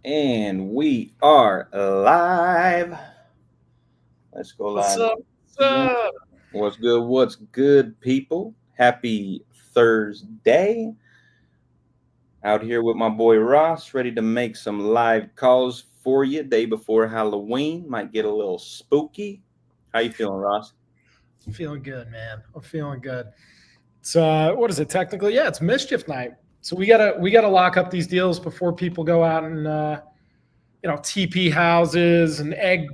And we are live. Let's go What's live up? What's again. up? What's good? What's good, people? Happy Thursday. Out here with my boy Ross, ready to make some live calls for you day before Halloween. Might get a little spooky. How you feeling, Ross? I'm feeling good, man. I'm feeling good. It's what is it technically? Yeah, it's mischief night. So we gotta lock up these deals before people go out and TP houses and egg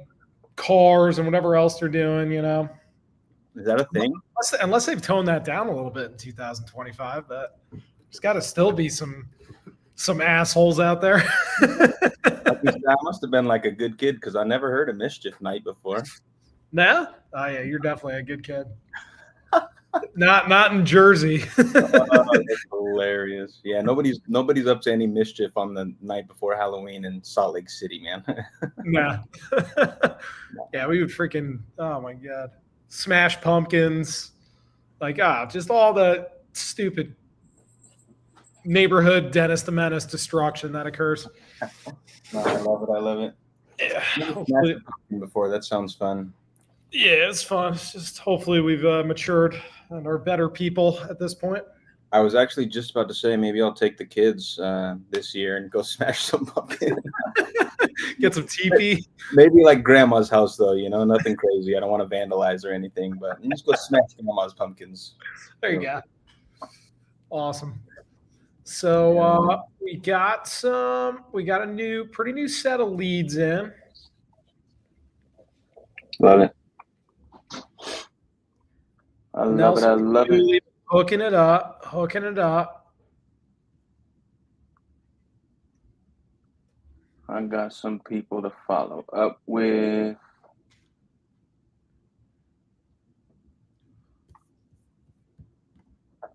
cars and whatever else they're doing. Is that a thing? Unless they've toned that down a little bit in 2025, but there's got to still be some assholes out there. I must have been like a good kid because I never heard of Mischief Night before. No? Oh yeah, you're definitely a good kid. Not in Jersey. Oh, that's hilarious. Yeah, nobody's up to any mischief on the night before Halloween in Salt Lake City, man. Nah. Yeah, we would freaking oh my god. Smash pumpkins. Like just all the stupid neighborhood Dennis the Menace destruction that occurs. No, I love it. I love it. Yeah, Never smashed hopefully a pumpkin before. That sounds fun. yeah, it's fun. It's just hopefully we've matured and are better people at this point. I was actually just about to say maybe I'll take the kids this year and go smash some pumpkin. Get some TP. Maybe like grandma's house though, nothing crazy. I don't want to vandalize or anything, but just go smash grandma's pumpkins. There you So, go. Awesome. So yeah, man. we got a pretty new set of leads in. Love it. I love it. I Nelson love it. Julie hooking it up. I got some people to follow up with. All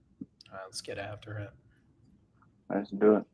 right, let's get after it. Let's do it.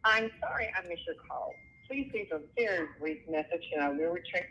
I'm sorry I missed your call. Please leave a very brief message and I will return.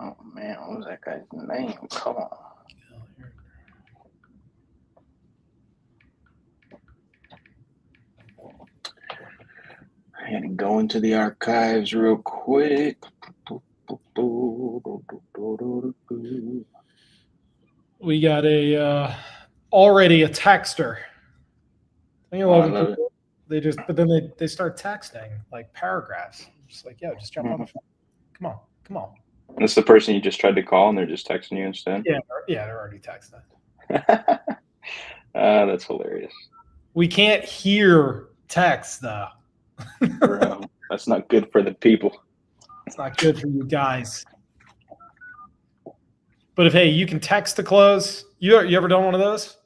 Oh man, what was that guy's name? Come on. I had to go into the archives real quick. We got already a texter. I Oh, I love when love it. people but then they start texting like paragraphs. Just like, yo, just jump on the phone. Come on. That's the person you just tried to call, and they're just texting you instead. Yeah, they're already texting. That's hilarious. We can't hear text though. Bro, that's not good for the people. It's not good for you guys. But if hey, you can text to close. You ever done one of those?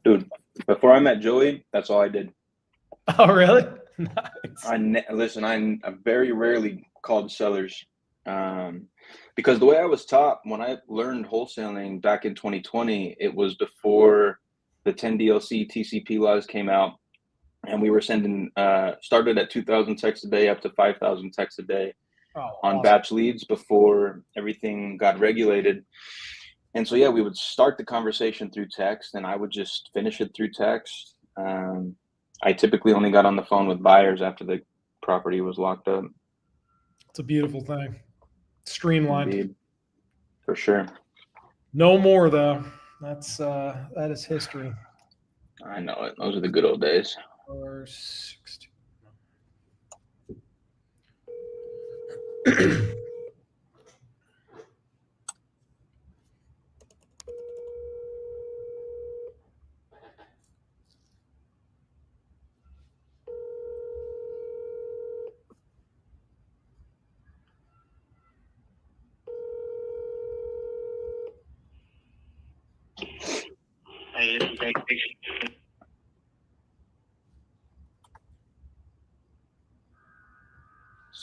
Dude, before I met Joey, that's all I did. Oh really? Nice. Listen. I very rarely called sellers, because the way I was taught when I learned wholesaling back in 2020, it was before the 10 DLC TCP laws came out, and we were sending started at 2,000 texts a day up to 5,000 texts a day on Awesome. batch leads before everything got regulated. And so yeah, we would start the conversation through text, and I would just finish it through text. I typically only got on the phone with buyers after the property was locked up. It's a beautiful thing. Streamlined. Indeed, for sure. No more though. That is history. I know it. Those are the good old days. Or 60.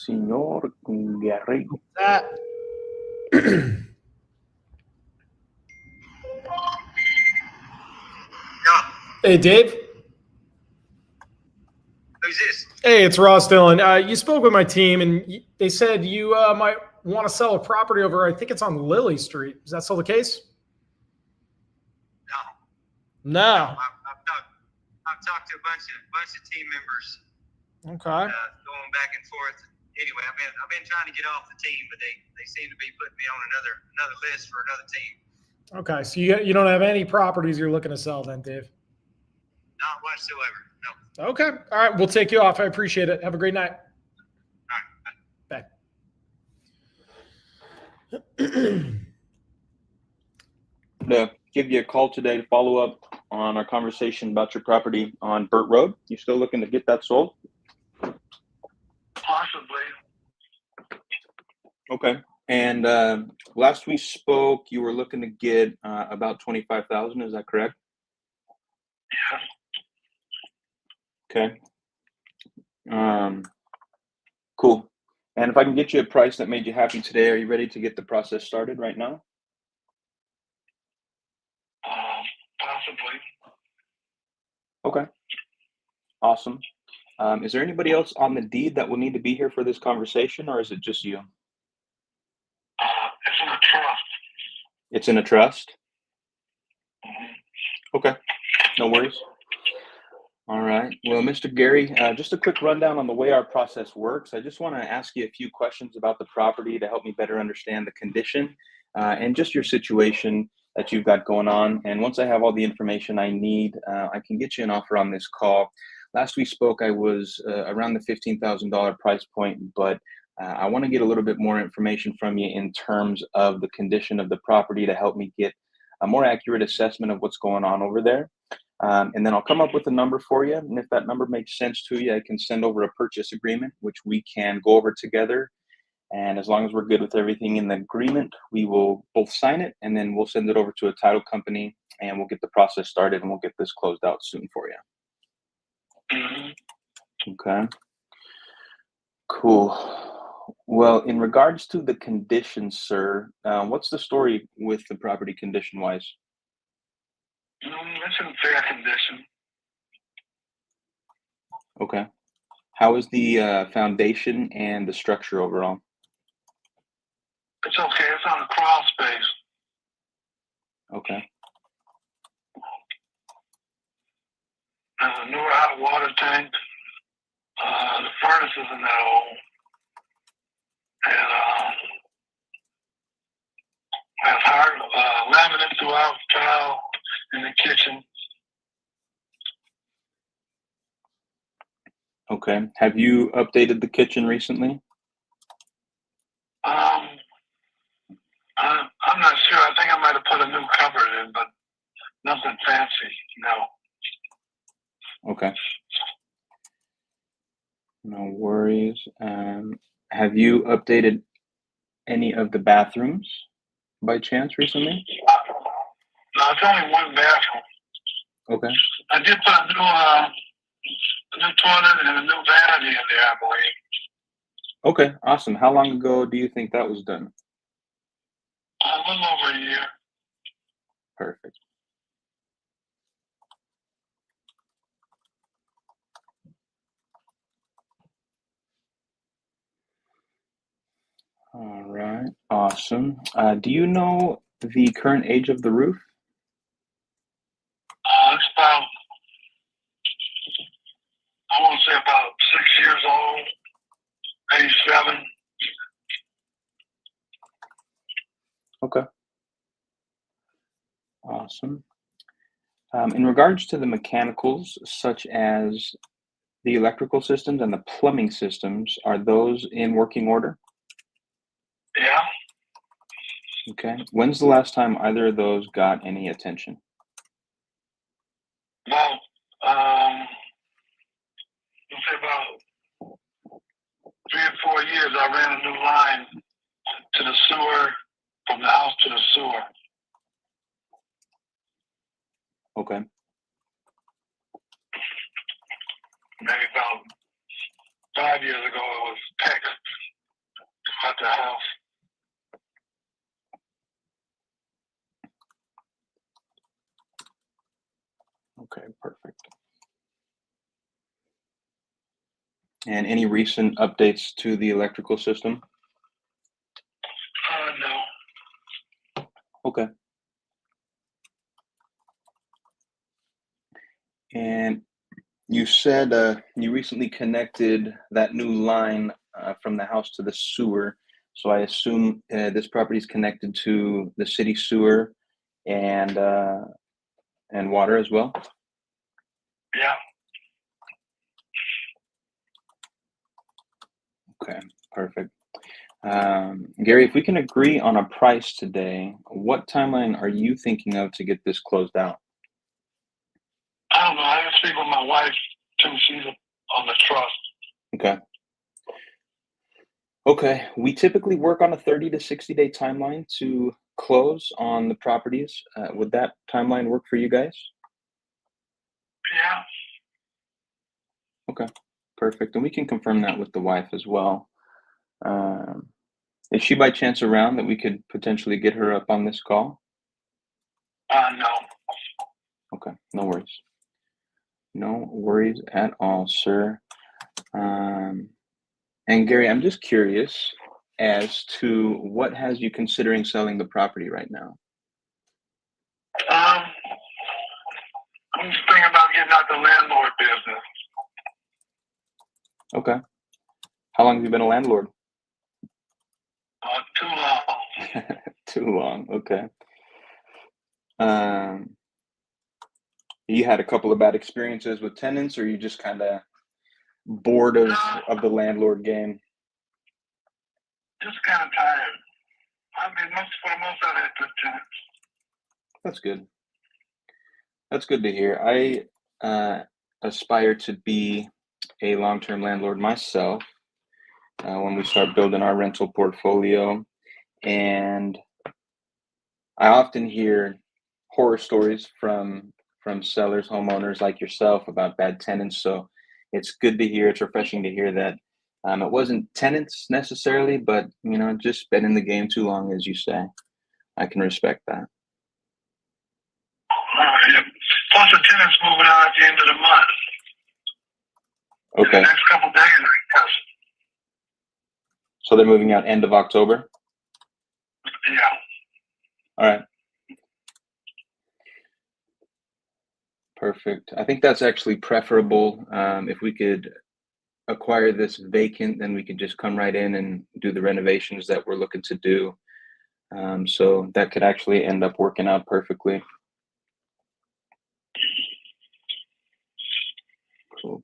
Señor Gary. Hey, Dave. Who's this? Hey, it's Ross Dillon. You spoke with my team, and they said you might want to sell a property over, I think it's on Lily Street. Is that still the case? No. No. I've talked to a bunch of team members. Okay. Going back and forth. Anyway, I've been trying to get off the team, but they seem to be putting me on another list for another team. Okay, so you don't have any properties you're looking to sell then, Dave? Not whatsoever. No. Okay. All right. We'll take you off. I appreciate it. Have a great night. All right. Bye. To give you a call today to follow up on our conversation about your property on Burt Road. You still looking to get that sold? Possibly. Okay. And last we spoke, you were looking to get about $25,000. Is that correct? Yeah. Okay. Cool. And if I can get you a price that made you happy today, are you ready to get the process started right now? Possibly. Okay. Awesome. Is there anybody else on the deed that will need to be here for this conversation, or is it just you? It's in a trust. It's in a trust? Mm-hmm. Okay. No worries. All right. Well, Mr. Gary, just a quick rundown on the way our process works. I just want to ask you a few questions about the property to help me better understand the condition and just your situation that you've got going on. And once I have all the information I need, I can get you an offer on this call. Last we spoke, I was around the $15,000 price point, but I want to get a little bit more information from you in terms of the condition of the property to help me get a more accurate assessment of what's going on over there. And then I'll come up with a number for you. And if that number makes sense to you, I can send over a purchase agreement, which we can go over together. And as long as we're good with everything in the agreement, we will both sign it, and then we'll send it over to a title company, and we'll get the process started, and we'll get this closed out soon for you. Mm-hmm. Okay. Cool. Well, in regards to the conditions, sir, what's the story with the property condition-wise? It's in fair condition. Okay. How is the foundation and the structure overall? It's okay. It's on a crawl space. Okay. There's a newer hot water tank. The furnace isn't that old. And has hard laminate throughout tile in the kitchen. Okay. Have you updated the kitchen recently? I'm not sure. I think I might have put a new cupboard in, but nothing fancy. No. Okay. No worries. Have you updated any of the bathrooms by chance recently? No, it's only one bathroom. Okay. I did put a new toilet and a new vanity in there, I believe. Okay, awesome. How long ago do you think that was done? A little over a year. Perfect. All right, awesome. Do you know the current age of the roof? It's about, I want to say about 6 years old, maybe 7. Okay. Awesome. In regards to the mechanicals, such as the electrical systems and the plumbing systems, are those in working order? Yeah. Okay. When's the last time either of those got any attention? About, let's say about 3 or 4 years, I ran a new line to the sewer, from the house to the sewer. Okay. Maybe about 5 years ago, it was text at the house. Okay, perfect. And any recent updates to the electrical system? No. Okay. And you said you recently connected that new line from the house to the sewer. So I assume this property is connected to the city sewer and water as well. Yeah. Okay, perfect. Gary, if we can agree on a price today, what timeline are you thinking of to get this closed out? I don't know. I didn't speak with my wife till she's on the trust. Okay. Okay, we typically work on a 30 to 60 day timeline to close on the properties. Would that timeline work for you guys? Yeah. Okay, perfect. And we can confirm that with the wife as well. Is she by chance around that we could potentially get her up on this call? No. Okay, no worries. No worries at all, sir. And Gary, I'm just curious as to what has you considering selling the property right now? I'm just thinking about getting out the landlord business. Okay. How long have you been a landlord? Too long. Too long. Okay. You had a couple of bad experiences with tenants, or you just kind of bored of the landlord game? Just kind of tired. I mean, for the most part, I had good tenants. That's good. That's good to hear. I aspire to be a long-term landlord myself when we start building our rental portfolio. And I often hear horror stories from sellers, homeowners like yourself about bad tenants. So it's good to hear. It's refreshing to hear that it wasn't tenants necessarily, but just been in the game too long, as you say. I can respect that. Yeah. Plus, the tenants moving out at the end of the month. Okay. In the next couple of days, I guess. So they're moving out end of October? Yeah. All right. Perfect. I think that's actually preferable. If we could acquire this vacant, then we could just come right in and do the renovations that we're looking to do. So that could actually end up working out perfectly. Cool.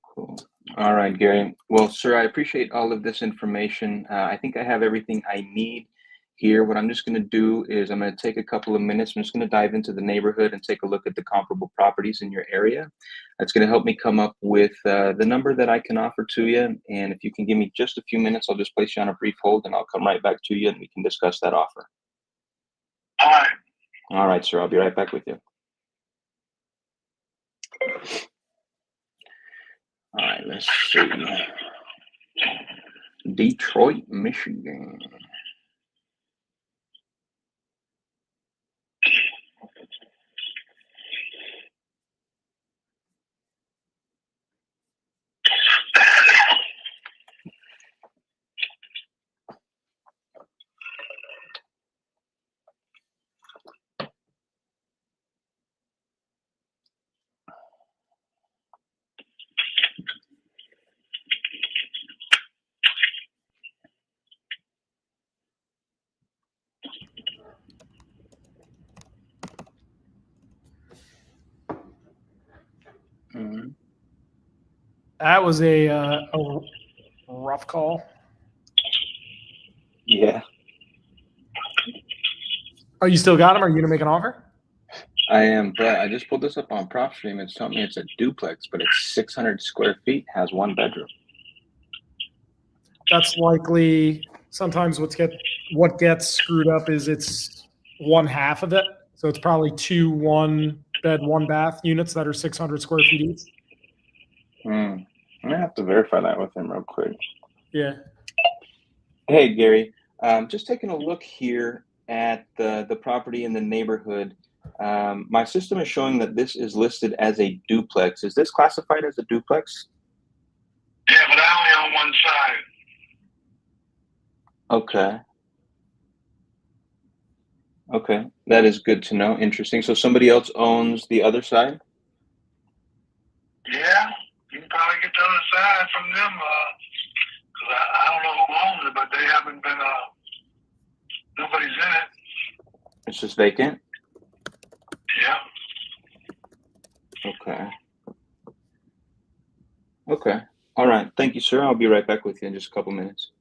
All right, Gary. Well, sir, I appreciate all of this information. I think I have everything I need here. What I'm just going to do is I'm going to take a couple of minutes. I'm just going to dive into the neighborhood and take a look at the comparable properties in your area. That's going to help me come up with the number that I can offer to you. And if you can give me just a few minutes, I'll just place you on a brief hold and I'll come right back to you and we can discuss that offer. All right. All right, sir. I'll be right back with you. All right, let's see. Detroit, Michigan. Mm-hmm. That was a rough call. Yeah. Oh, you still got them? Are you gonna make an offer? I am, but I just pulled this up on PropStream. It's telling me it's a duplex, but it's 600 square feet, has one bedroom. That's likely sometimes what gets screwed up is it's one half of it. So it's probably 2 1-bed, 1-bath units that are 600 square feet each. I'm gonna have to verify that with him real quick. Yeah. Hey, Gary, just taking a look here at the property in the neighborhood. My system is showing that this is listed as a duplex. Is this classified as a duplex? Yeah, but I only on one side. Okay. Okay, that is good to know. Interesting. So somebody else owns the other side? Yeah, you can probably get the other side from them. Cause I don't know who owns it, but they haven't been. Nobody's in it. It's just vacant? Yeah. Okay. Okay. All right. Thank you, sir. I'll be right back with you in just a couple minutes.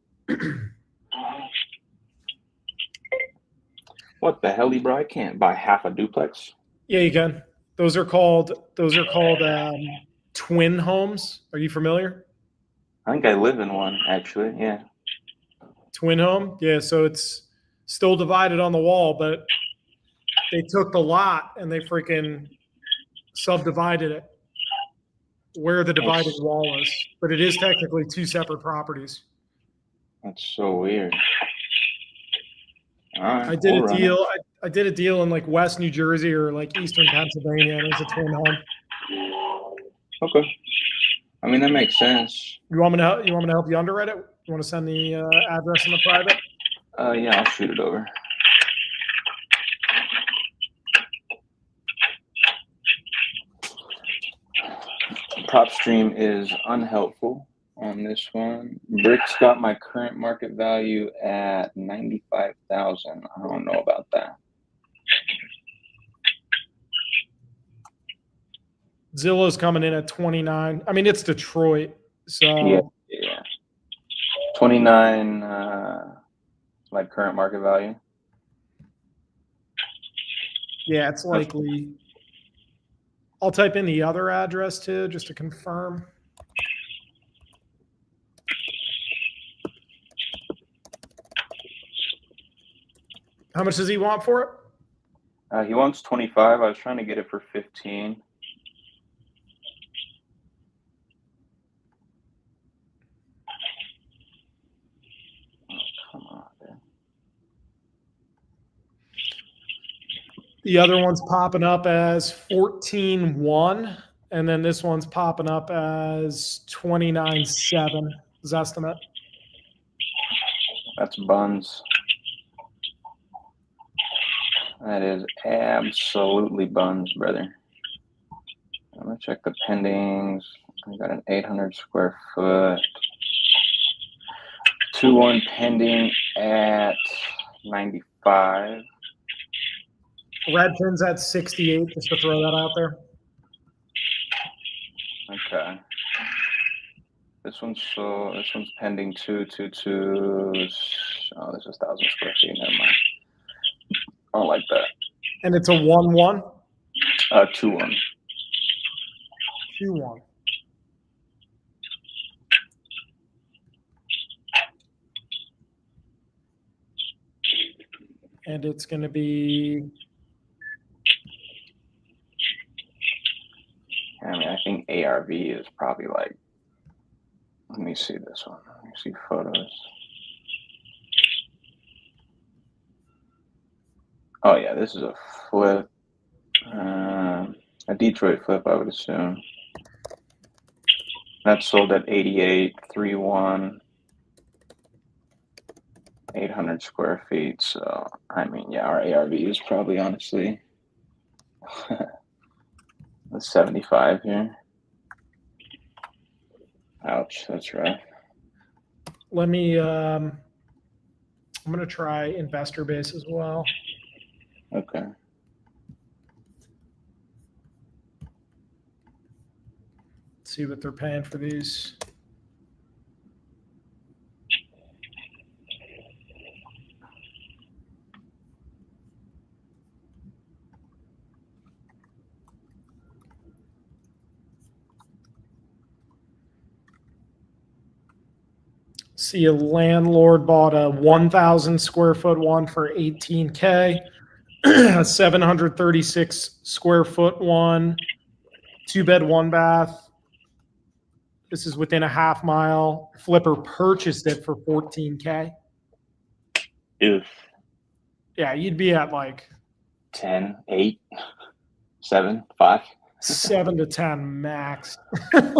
What the hell, bro? I can't buy half a duplex. Yeah, you can. Those are called twin homes. Are you familiar? I think I live in one, actually. Yeah. Twin home? Yeah, so it's still divided on the wall, but they took the lot and they freaking subdivided it where the dividing wall is. But it is technically 2 separate properties. That's so weird. All right. I did we'll a run deal. it. I did a deal in like West New Jersey or like Eastern Pennsylvania, and it was a twin home. Okay. I mean, that makes sense. You want me to help you underwrite it? You want to send the address in the private? Yeah, I'll shoot it over. PropStream is unhelpful on this one. Brick's got my current market value at 95,000. I don't know about that. Zillow's coming in at 29. I mean, it's Detroit, so Yeah. 29, like current market value. yeah, it's likely. I'll type in the other address too, just to confirm. How much does he want for it? He wants 25. I was trying to get it for 15. Oh, come on, man. The other one's popping up as 14.1, and then this one's popping up as 29.7 is estimate. That's buns. That is absolutely buns, brother. I'm gonna check the pendings. I got an 800 square foot. 2-1 pending at 95. Redfin's at 68, just to throw that out there. Okay. This one's pending 222. Oh, this is 1,000 square feet. Never mind. I don't like that. And it's a 1-1? 2-1. 2-1. And it's going to be. I mean, I think ARV is probably like. Let me see this one. Let me see photos. Oh yeah, this is a flip. A Detroit flip, I would assume. That's sold at 88, 3-1, 800 square feet. So, I mean, yeah, our ARV is probably honestly 75 here. Ouch, that's rough. Let me. I'm going to try investor base as well. Okay. See what they're paying for these. See, a landlord bought a 1,000 square foot one for $18K, a 736 square foot one, 2 bed, 1 bath. This is within a half mile. Flipper purchased it for $14K. If Yeah, you'd be at like 10, 8, 7, 5. 7 to 10 max. Yeah.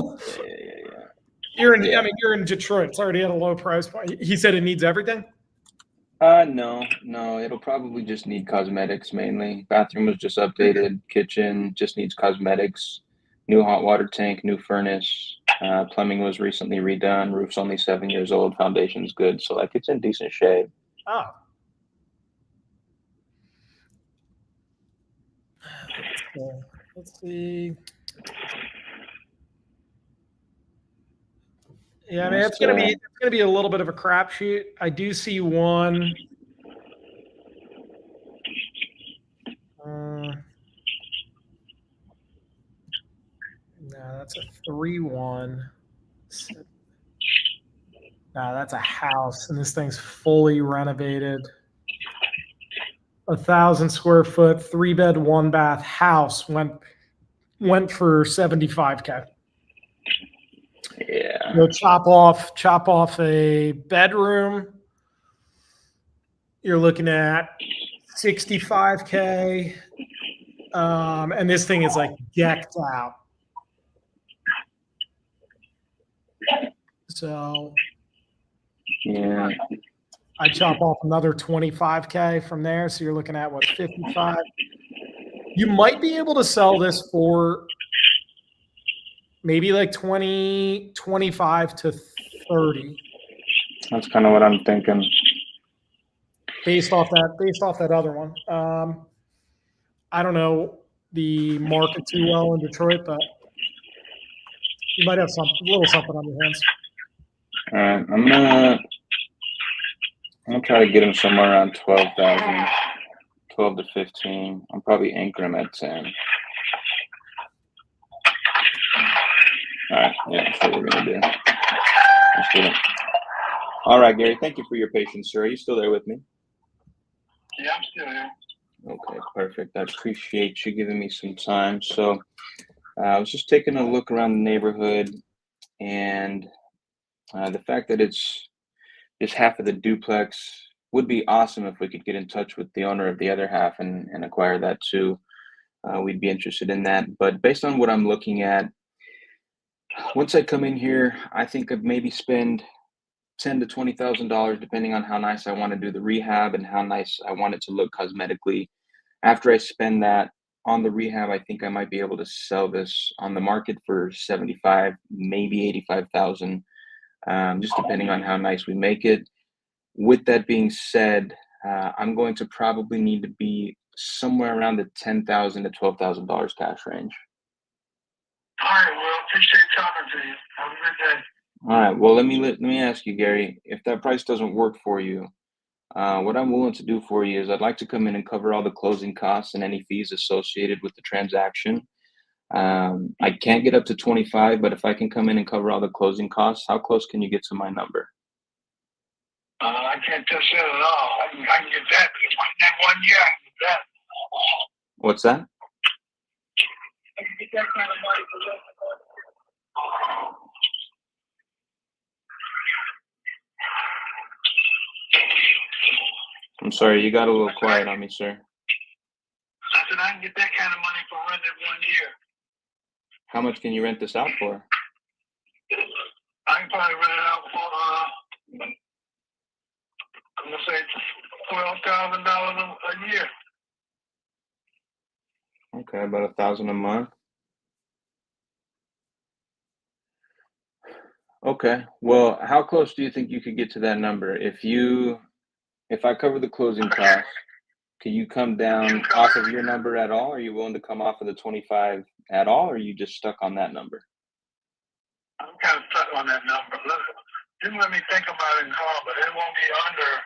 You're in. Yeah. I mean, you're in Detroit. It's already at a low price point. He said it needs everything. No. It'll probably just need cosmetics mainly. Bathroom was just updated. Kitchen just needs cosmetics. New hot water tank, new furnace. Plumbing was recently redone. Roof's only 7 years old. Foundation's good. So like it's in decent shape. Oh. Let's see. Yeah, I mean it's gonna be a little bit of a crapshoot. I do see one. No, that's a 3-1. No, that's a house, and this thing's fully renovated. 1,000 square foot, 3 bed, 1 bath house went for 75K. Yeah. So chop off a bedroom. You're looking at 65K. And this thing is like decked out. So Yeah. I chop off another 25K from there. So you're looking at what, 55? You might be able to sell this for maybe like 20, 25 to 30 That's kind of what I'm thinking. based off that other one. I don't know the market too well in Detroit, but you might have a little something on your hands. All right. I'm gonna try to get him somewhere around 12,000, 12 to 15. I'll probably anchor him at 10. All right. Yeah, that's what we're gonna do. Let's do it. All right, Gary. Thank you for your patience, sir. Are you still there with me? Yeah, I'm still here. Okay, perfect. I appreciate you giving me some time. So I was just taking a look around the neighborhood, and the fact that it's just half of the duplex would be awesome if we could get in touch with the owner of the other half and acquire that too. We'd be interested in that. But based on what I'm looking at, once I come in here, I think I'd maybe spend $10,000 to $20,000, depending on how nice I want to do the rehab and how nice I want it to look cosmetically. After I spend that on the rehab, I think I might be able to sell this on the market for 75, maybe 85,000, just depending on how nice we make it. With that being said, I'm going to probably need to be somewhere around the $10,000 to $12,000 cash range. All right, well, appreciate talking to you. Have a good day. All right. Well, let me ask you, Gary, if that price doesn't work for you, what I'm willing to do for you is I'd like to come in and cover all the closing costs and any fees associated with the transaction. I can't get up to 25, but if I can come in and cover all the closing costs, how close can you get to my number? I can't touch that at all. I can get that. In 1 year, I can get that. What's that? I can get that kind of money for that. I'm sorry, you got a little quiet on me, sir. I said I can get that kind of money for rent in 1 year. How much can you rent this out for? I can probably rent it out for, I'm gonna say $12,000 a year. Okay, about $1,000 a month. Okay. Well, how close do you think you could get to that number? If I cover the closing costs, can you come down off of your number at all? Are you willing to come off of the 25 at all, or are you just stuck on that number? I'm kind of stuck on that number. Just let me think about it and call, but it won't be under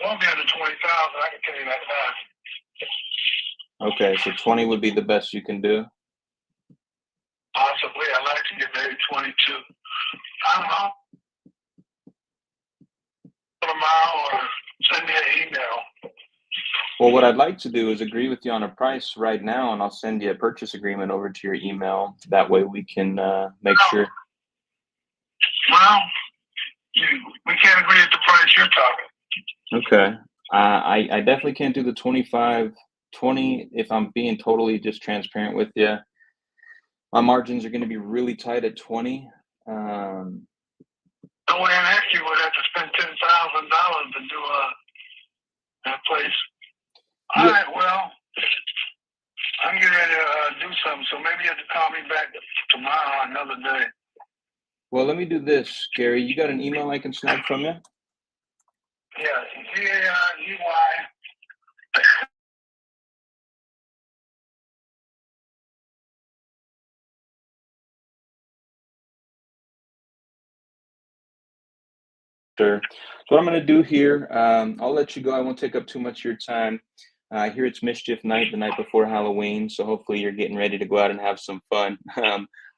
20,000. I can tell you that now. Okay, so 20 would be the best you can do. Possibly, I'd like to get maybe 22. I don't know. tomorrow or send me an email. Well, what I'd like to do is agree with you on a price right now, and I'll send you a purchase agreement over to your email. That way we can make sure. Well, we can't agree at the price you're talking. Okay. I definitely can't do the 25, 20 if I'm being totally just transparent with you. My margins are going to be really tight at 20. The way an heck you would have to spend $10,000 to do that place. Yeah. All right, well, I'm getting ready to do something, so maybe you have to call me back tomorrow, another day. Well, let me do this, Gary. You got an email I can snag from you? Yeah, G-A-R-E-Y. Sure. So what I'm going to do here, I'll let you go. I won't take up too much of your time. Here it's Mischief Night, the night before Halloween. So hopefully you're getting ready to go out and have some fun.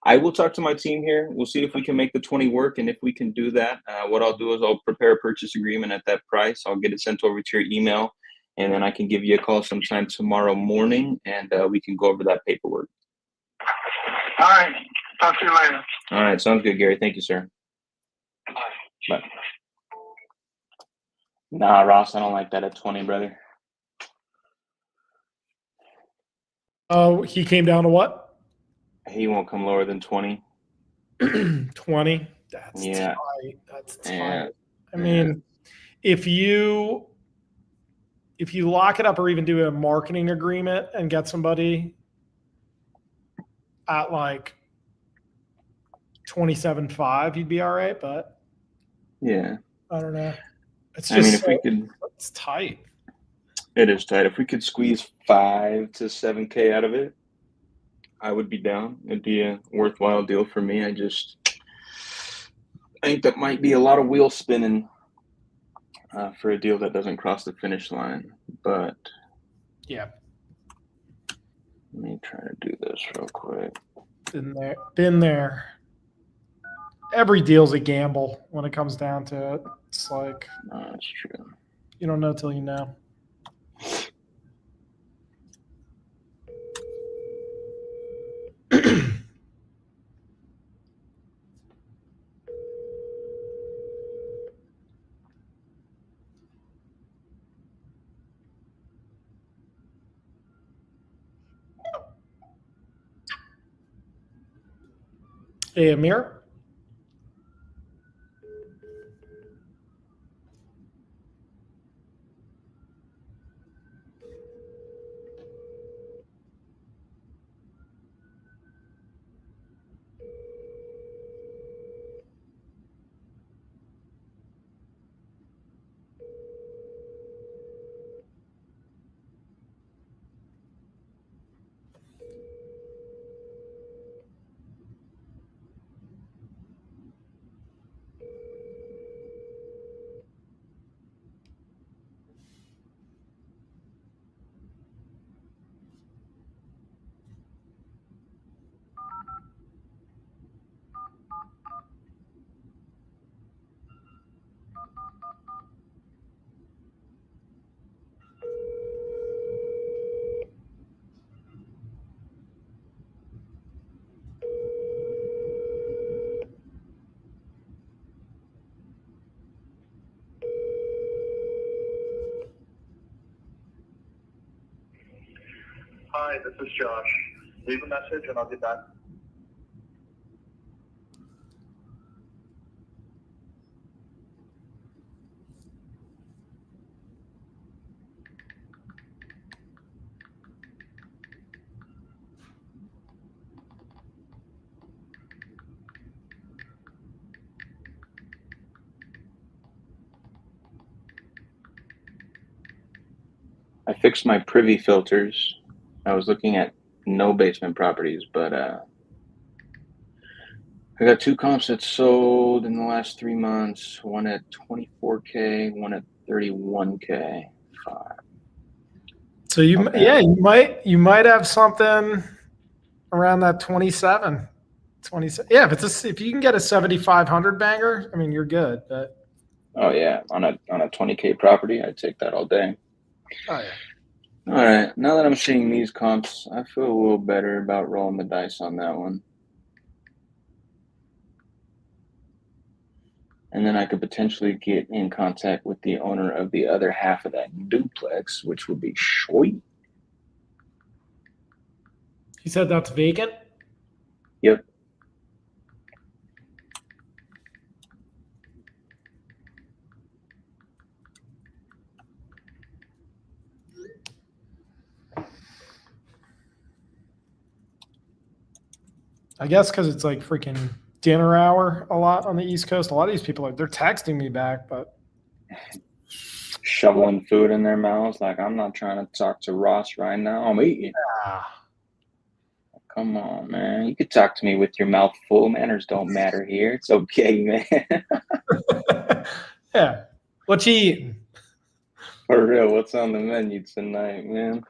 I will talk to my team here. We'll see if we can make the 20 work. And if we can do that, what I'll do is I'll prepare a purchase agreement at that price. I'll get it sent over to your email. And then I can give you a call sometime tomorrow morning, and we can go over that paperwork. All right. Talk to you later. All right. Sounds good, Gary. Thank you, sir. Bye. Bye. Nah, Ross, I don't like that at 20, brother. Oh, he came down to what? He won't come lower than 20. 20. That's Yeah. tight. That's tight. Yeah. I mean, if you lock it up or even do a marketing agreement and get somebody at like 27.5, you'd be all right. But Yeah. I don't know. It's I just mean, if we could, it's tight. it is tight. If we could squeeze 5 to 7K out of it, I would be down. It'd be a worthwhile deal for me. I think that might be a lot of wheel spinning for a deal that doesn't cross the finish line. But Yeah. let me try to do this real quick. Been there. Every deal's a gamble when it comes down to it. It's like, No, that's true. you don't know till you know. Hey, Amir. Hi, this is Josh. Leave a message and I'll get back. I fixed my privy filters. I was looking at no basement properties, but I got 2 comps that sold in the last 3 months. One at 24K, one at 31K. So Okay. you might have something around that 27. Yeah, if you can get a 7,500 banger, I mean, you're good. But Oh yeah, on a 20K property, I'd take that all day. Oh yeah. All right, now that I'm seeing these comps, I feel a little better about rolling the dice on that one. And then I could potentially get in contact with the owner of the other half of that duplex, which would be sweet. He said that's vacant. Yep. I guess because it's like freaking dinner hour a lot on the East Coast. A lot of these people they're texting me back, but Shoveling food in their mouths like I'm not trying to talk to Ross right now. I'm eating. Come on, man. You could talk to me with your mouth full. Manners don't matter here. It's okay, man. yeah. What you eating? For real, what's on the menu tonight, man?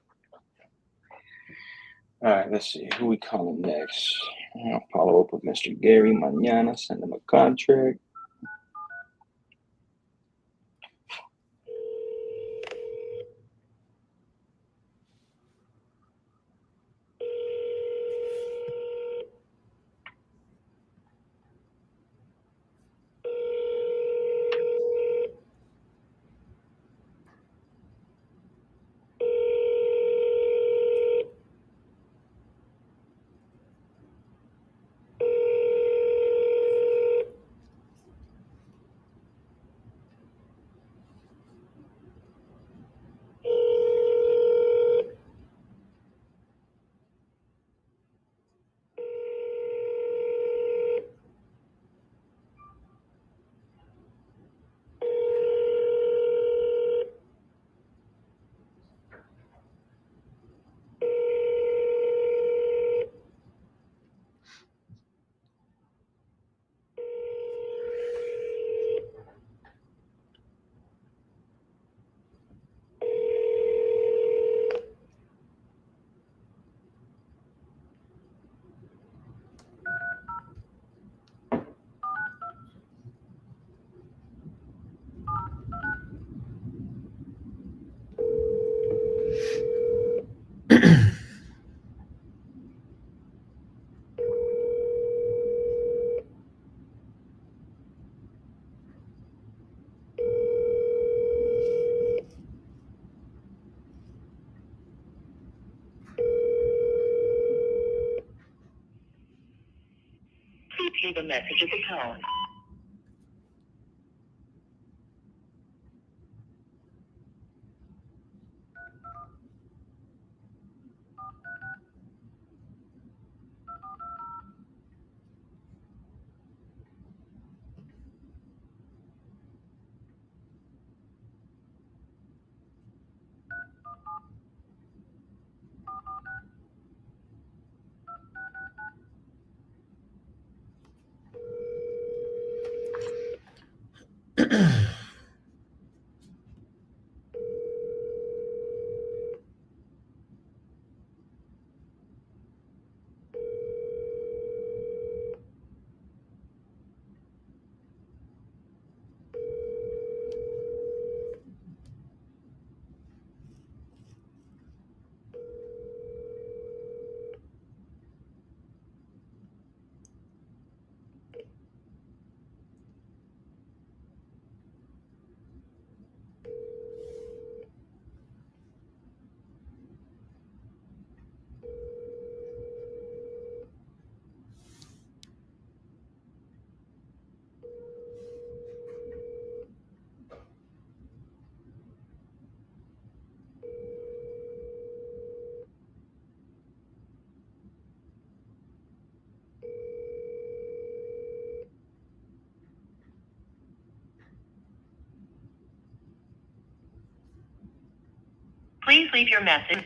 All right, let's see. Who we calling next? I'll follow up with Mr. Gary Mañana, send him a contract. Please leave a message at the tone. Please leave your message.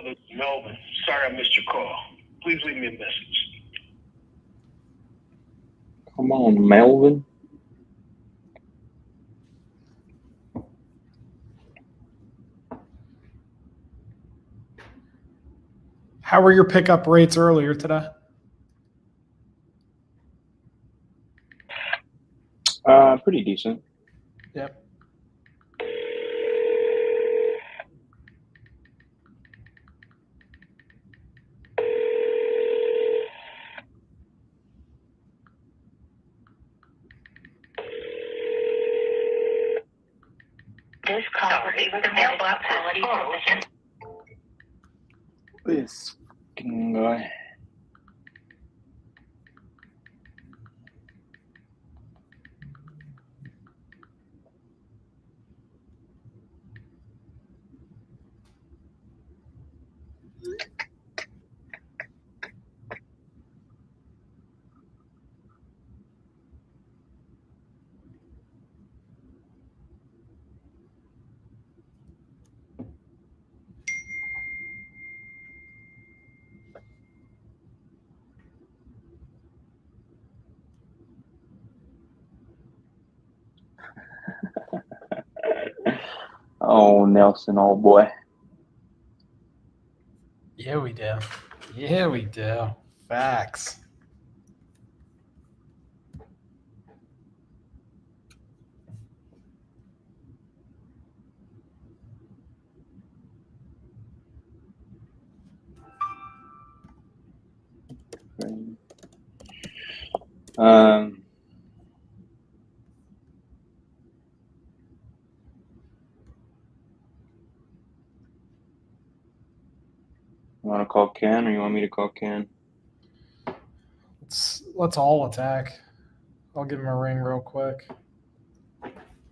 brother, Melvin. Sorry I missed your call. Please leave me a message. Come on, Melvin. How were your pickup rates earlier today? Pretty decent. Yep. This call will be with the mailbox quality purposes. This fucking guy. Oh, Nelson, old boy. Yeah, we do. Yeah, we do. Facts. Um, you want to call Ken, or you want me to call Ken? Let's all attack. I'll give him a ring real quick.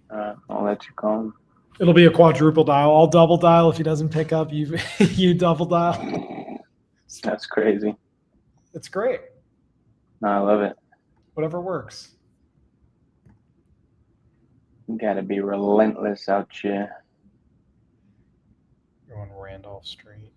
I'll let you call him. It'll be a quadruple dial. I'll double dial if he doesn't pick up. You you double dial. That's crazy. It's great. No, I love it. Whatever works. You gotta be relentless out here. You're on Randolph Street.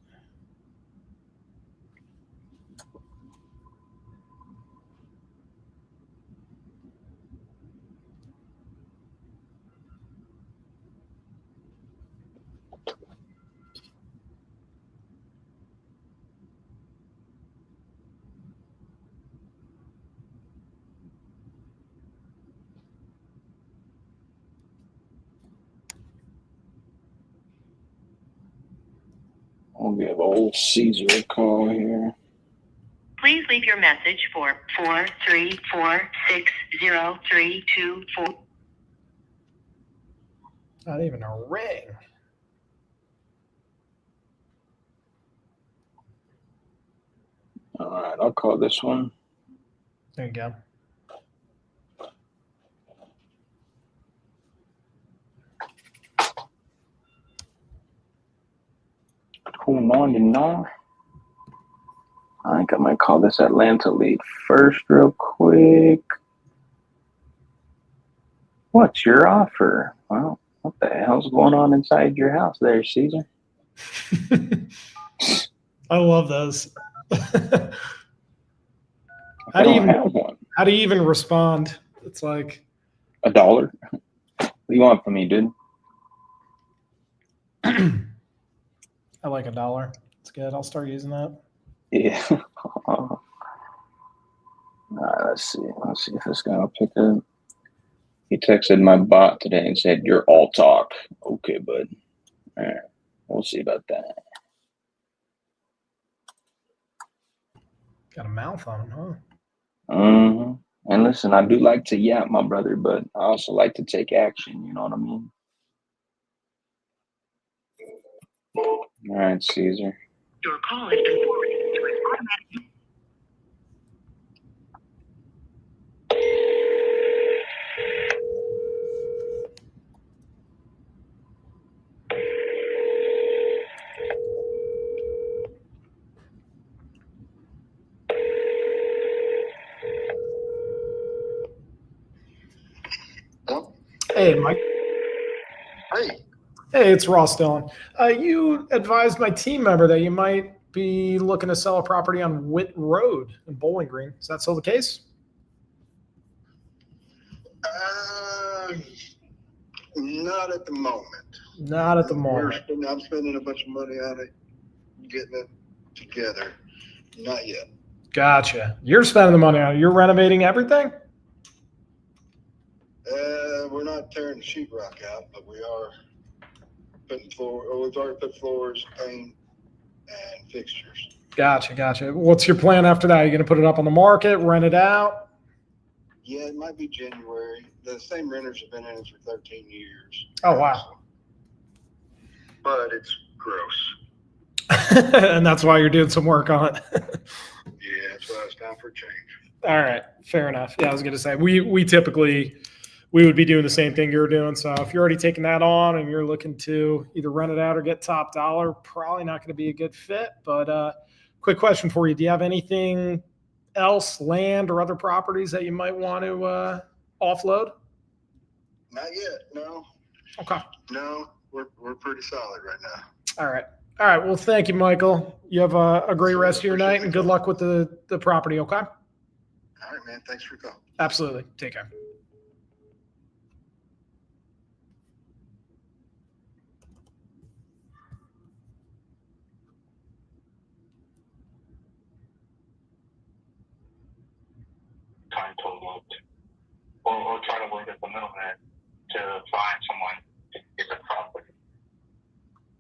I'll give old Caesar a call here. Please leave your message for 434-60324. Not even a ring. All right, I'll call this one. There you go. Hold on, you know. I think I might call this Atlanta lead first real quick. What's your offer? Well, what the hell's going on inside your house there, Caesar? I love those. I don't have one. How do you even respond? It's like $1. What do you want from me, dude? I like $1. It's good. I'll start using that. Yeah. All right, let's see. Let's see if this guy will pick up. He texted my bot today and said, "You're all talk." Okay, bud. All right. We'll see about that. Got a mouth on him, huh? And listen, I do like to yap, my brother, but I also like to take action. You know what I mean? All right, Caesar. Your call has been forwarded to an automatic. Hey, Mike. Hey, Hey, it's Ross Dillon. You advised my team member that you might be looking to sell a property on Witt Road in Bowling Green. Is that still the case? Not at the moment. Not at the moment. I'm spending a bunch of money on it, getting it together. Not yet. Gotcha. You're spending the money on it. You're renovating everything? We're not tearing the sheetrock out, but we are putting we've already put floors, paint, and fixtures. Gotcha. What's your plan after that? Are you going to put it up on the market, rent it out? Yeah, it might be January. The same renters have been in it for 13 years. Oh, wow. But it's gross. And that's why you're doing some work on it. Yeah, that's why it's time for a change. All right. Fair enough. Yeah, I was going to say, we typically, we would be doing the same thing you're doing. So if you're already taking that on and you're looking to either rent it out or get top dollar, probably not going to be a good fit. But quick question for you. Do you have anything else, land or other properties that you might want to offload? Not yet. No. Okay. No, we're pretty solid right now. All right. Well, thank you, Michael. You have a great rest of your night and good luck with the property. Okay. All right, man. Thanks for your call. Absolutely. Take care. Kind of looked, or try to work at the middleman to find someone to get the property.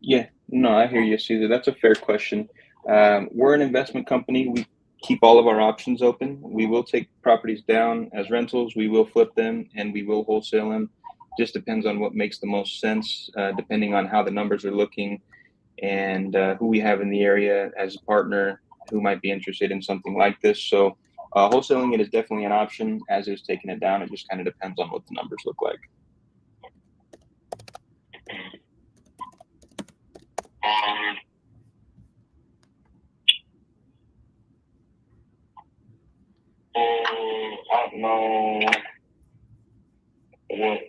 Yeah, no, I hear you, Caesar. That's a fair question. We're an investment company. We keep all of our options open. We will take properties down as rentals. We will flip them, and we will wholesale them. Just depends on what makes the most sense, depending on how the numbers are looking and who we have in the area as a partner who might be interested in something like this. So wholesaling it is definitely an option, as is taking it down. It just kind of depends on what the numbers look like. I don't know what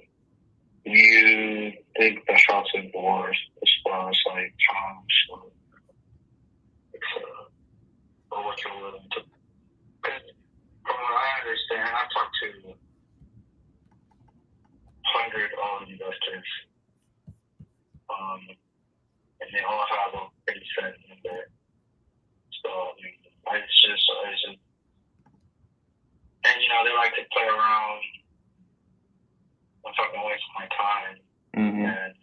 you think the shots in doors as far as like times or what you're willing to. From what I understand, I talked to 100 investors, and they all have a pretty set number. So it's just, and they like to play around. I'm talking waste my time and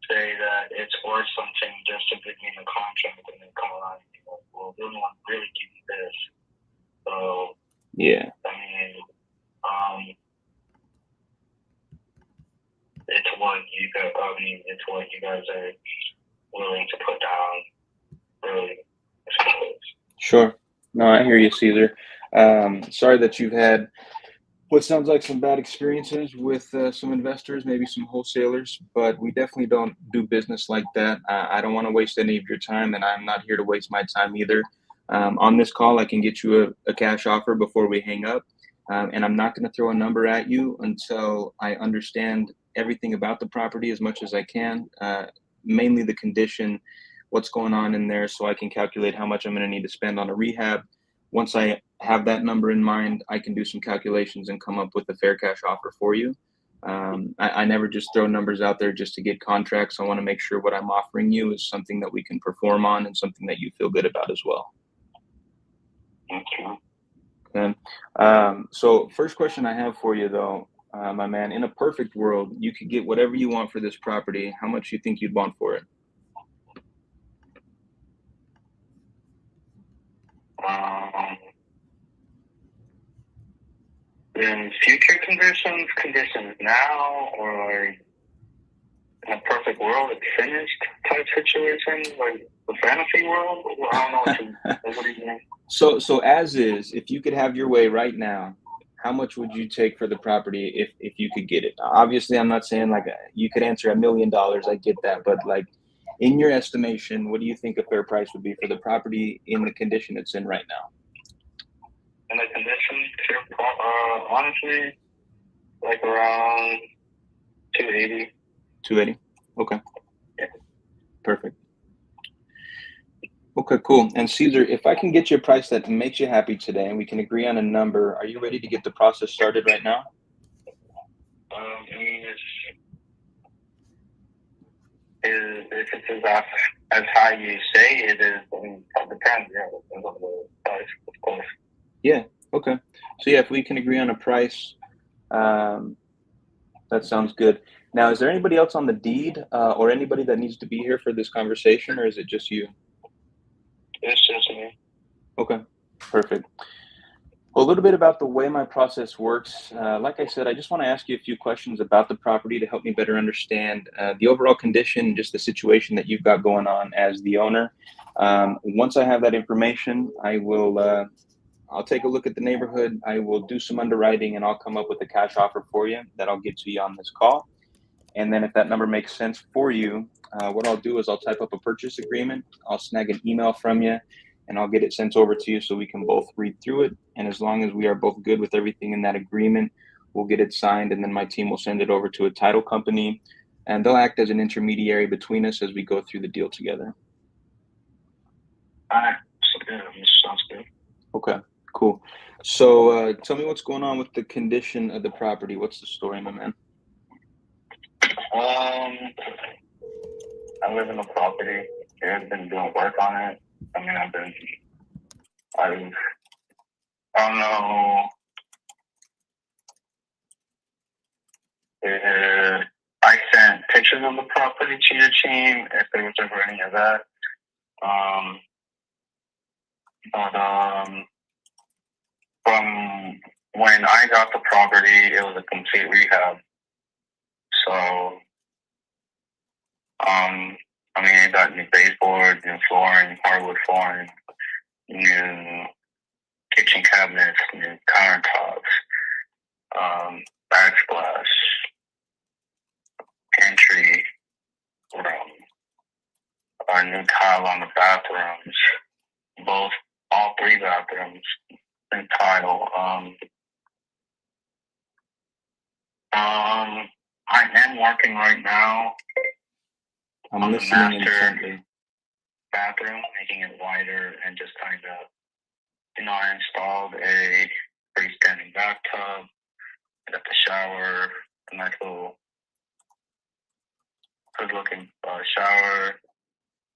say that it's worth something just to give me the contract and then come around and be like, well, we don't want to really give you this. So, yeah. I mean, it's what you guys are willing to put down, really, I suppose. Sure. No, I hear you, Caesar. Sorry that you've had what sounds like some bad experiences with some investors, maybe some wholesalers, but we definitely don't do business like that. I don't want to waste any of your time, and I'm not here to waste my time either. On this call, I can get you a cash offer before we hang up, and I'm not going to throw a number at you until I understand everything about the property as much as I can, mainly the condition, what's going on in there, so I can calculate how much I'm going to need to spend on a rehab. Once I have that number in mind, I can do some calculations and come up with a fair cash offer for you. I never just throw numbers out there just to get contracts. I want to make sure what I'm offering you is something that we can perform on and something that you feel good about as well. Okay. So first question I have for you, though, my man, in a perfect world, you could get whatever you want for this property. How much do you think you'd want for it? In future conditions now, or in a perfect world, it's finished type situation, like the fantasy world? I don't know what do you mean? So as is, if you could have your way right now, how much would you take for the property if you could get it? Obviously, I'm not saying like you could answer $1 million. I get that, but like in your estimation, what do you think a fair price would be for the property in the condition it's in right now? In the condition, honestly, like around 280. 280. Okay. Yeah. Perfect. Okay, cool. And Caesar, if I can get you a price that makes you happy today and we can agree on a number, are you ready to get the process started right now? I mean, if it's as high you say it is, I mean, it depends. Yeah, it depends on the price, of course. Yeah. Okay. So yeah, if we can agree on a price, um, that sounds good. Now, is there anybody else on the deed or anybody that needs to be here for this conversation, or is it just you? It's just me. Okay. Perfect. Well, a little bit about the way my process works. Like I said, I just want to ask you a few questions about the property to help me better understand the overall condition, just the situation that you've got going on as the owner. Once I have that information, I'll take a look at the neighborhood. I will do some underwriting and I'll come up with a cash offer for you that I'll get to you on this call. And then if that number makes sense for you, what I'll do is I'll type up a purchase agreement. I'll snag an email from you and I'll get it sent over to you so we can both read through it. And as long as we are both good with everything in that agreement, we'll get it signed and then my team will send it over to a title company and they'll act as an intermediary between us as we go through the deal together. All right. So, yeah, sounds good. Okay, cool. So tell me what's going on with the condition of the property. What's the story, my man? I live in a property. I've been doing work on it. I mean, I don't know. I sent pictures of the property to your team if there was ever any of that. But from when I got the property, it was a complete rehab. So, I mean, it got new baseboards, new flooring, hardwood flooring, new kitchen cabinets, new countertops, backsplash, pantry, a new tile on the bathrooms, all three bathrooms, new tile. I am working right now I'm on the listening master intently. bathroom, making it wider and just kind of, I installed a freestanding bathtub, got the shower, a nice little good looking shower.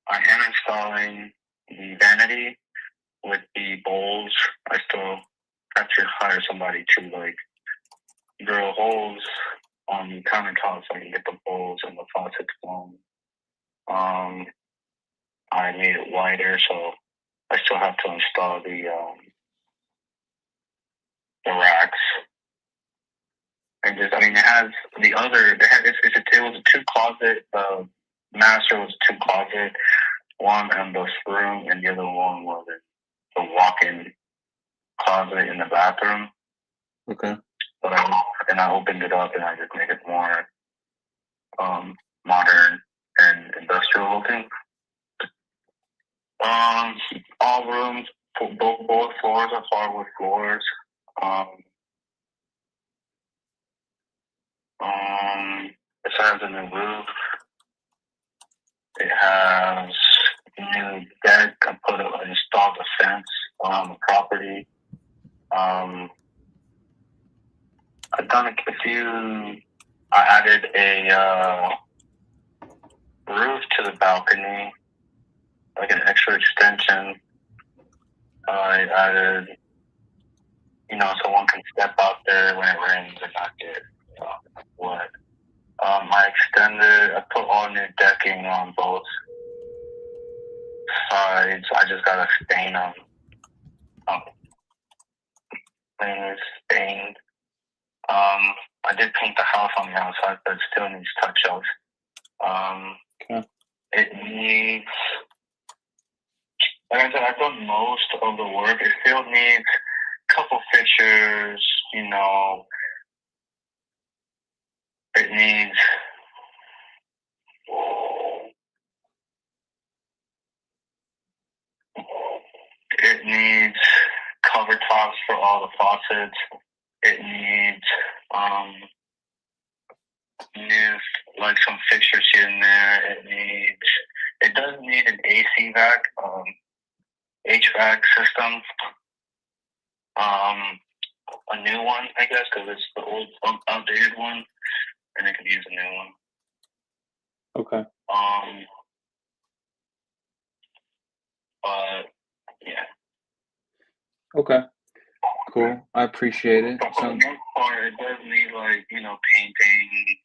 I am installing the vanity with the bowls. I still have to hire somebody to like drill holes on the countertops so I can get the bowls and the faucets going. I made it wider, so I still have to install the racks. And just, I mean, it has the other. It was a two closet. The master was two closet. One in the room, and the other one was the walk-in closet in the bathroom. Okay. But I opened it up and I just made it more modern and industrial looking. All rooms, both floors are hardwood floors. It has a new roof. It has a new deck. Installed a fence around the property. I've done a few. I added a roof to the balcony, like an extra extension. I added, so one can step out there when it rains and not get wet. I put all new decking on both sides. I just gotta stain them. It's stained. I did paint the house on the outside, but it still needs touch-ups. Okay. It needs, like I said, I've done most of the work. It still needs a couple fixtures, It needs cover tops for all the faucets. It needs new like some fixtures here and there. It does need an AC vac, HVAC system. A new one, I guess, because it's the old, outdated one, and it could use a new one. Okay. But yeah. Okay. Cool. I appreciate it. But for the most part, it does need, like, you know, painting.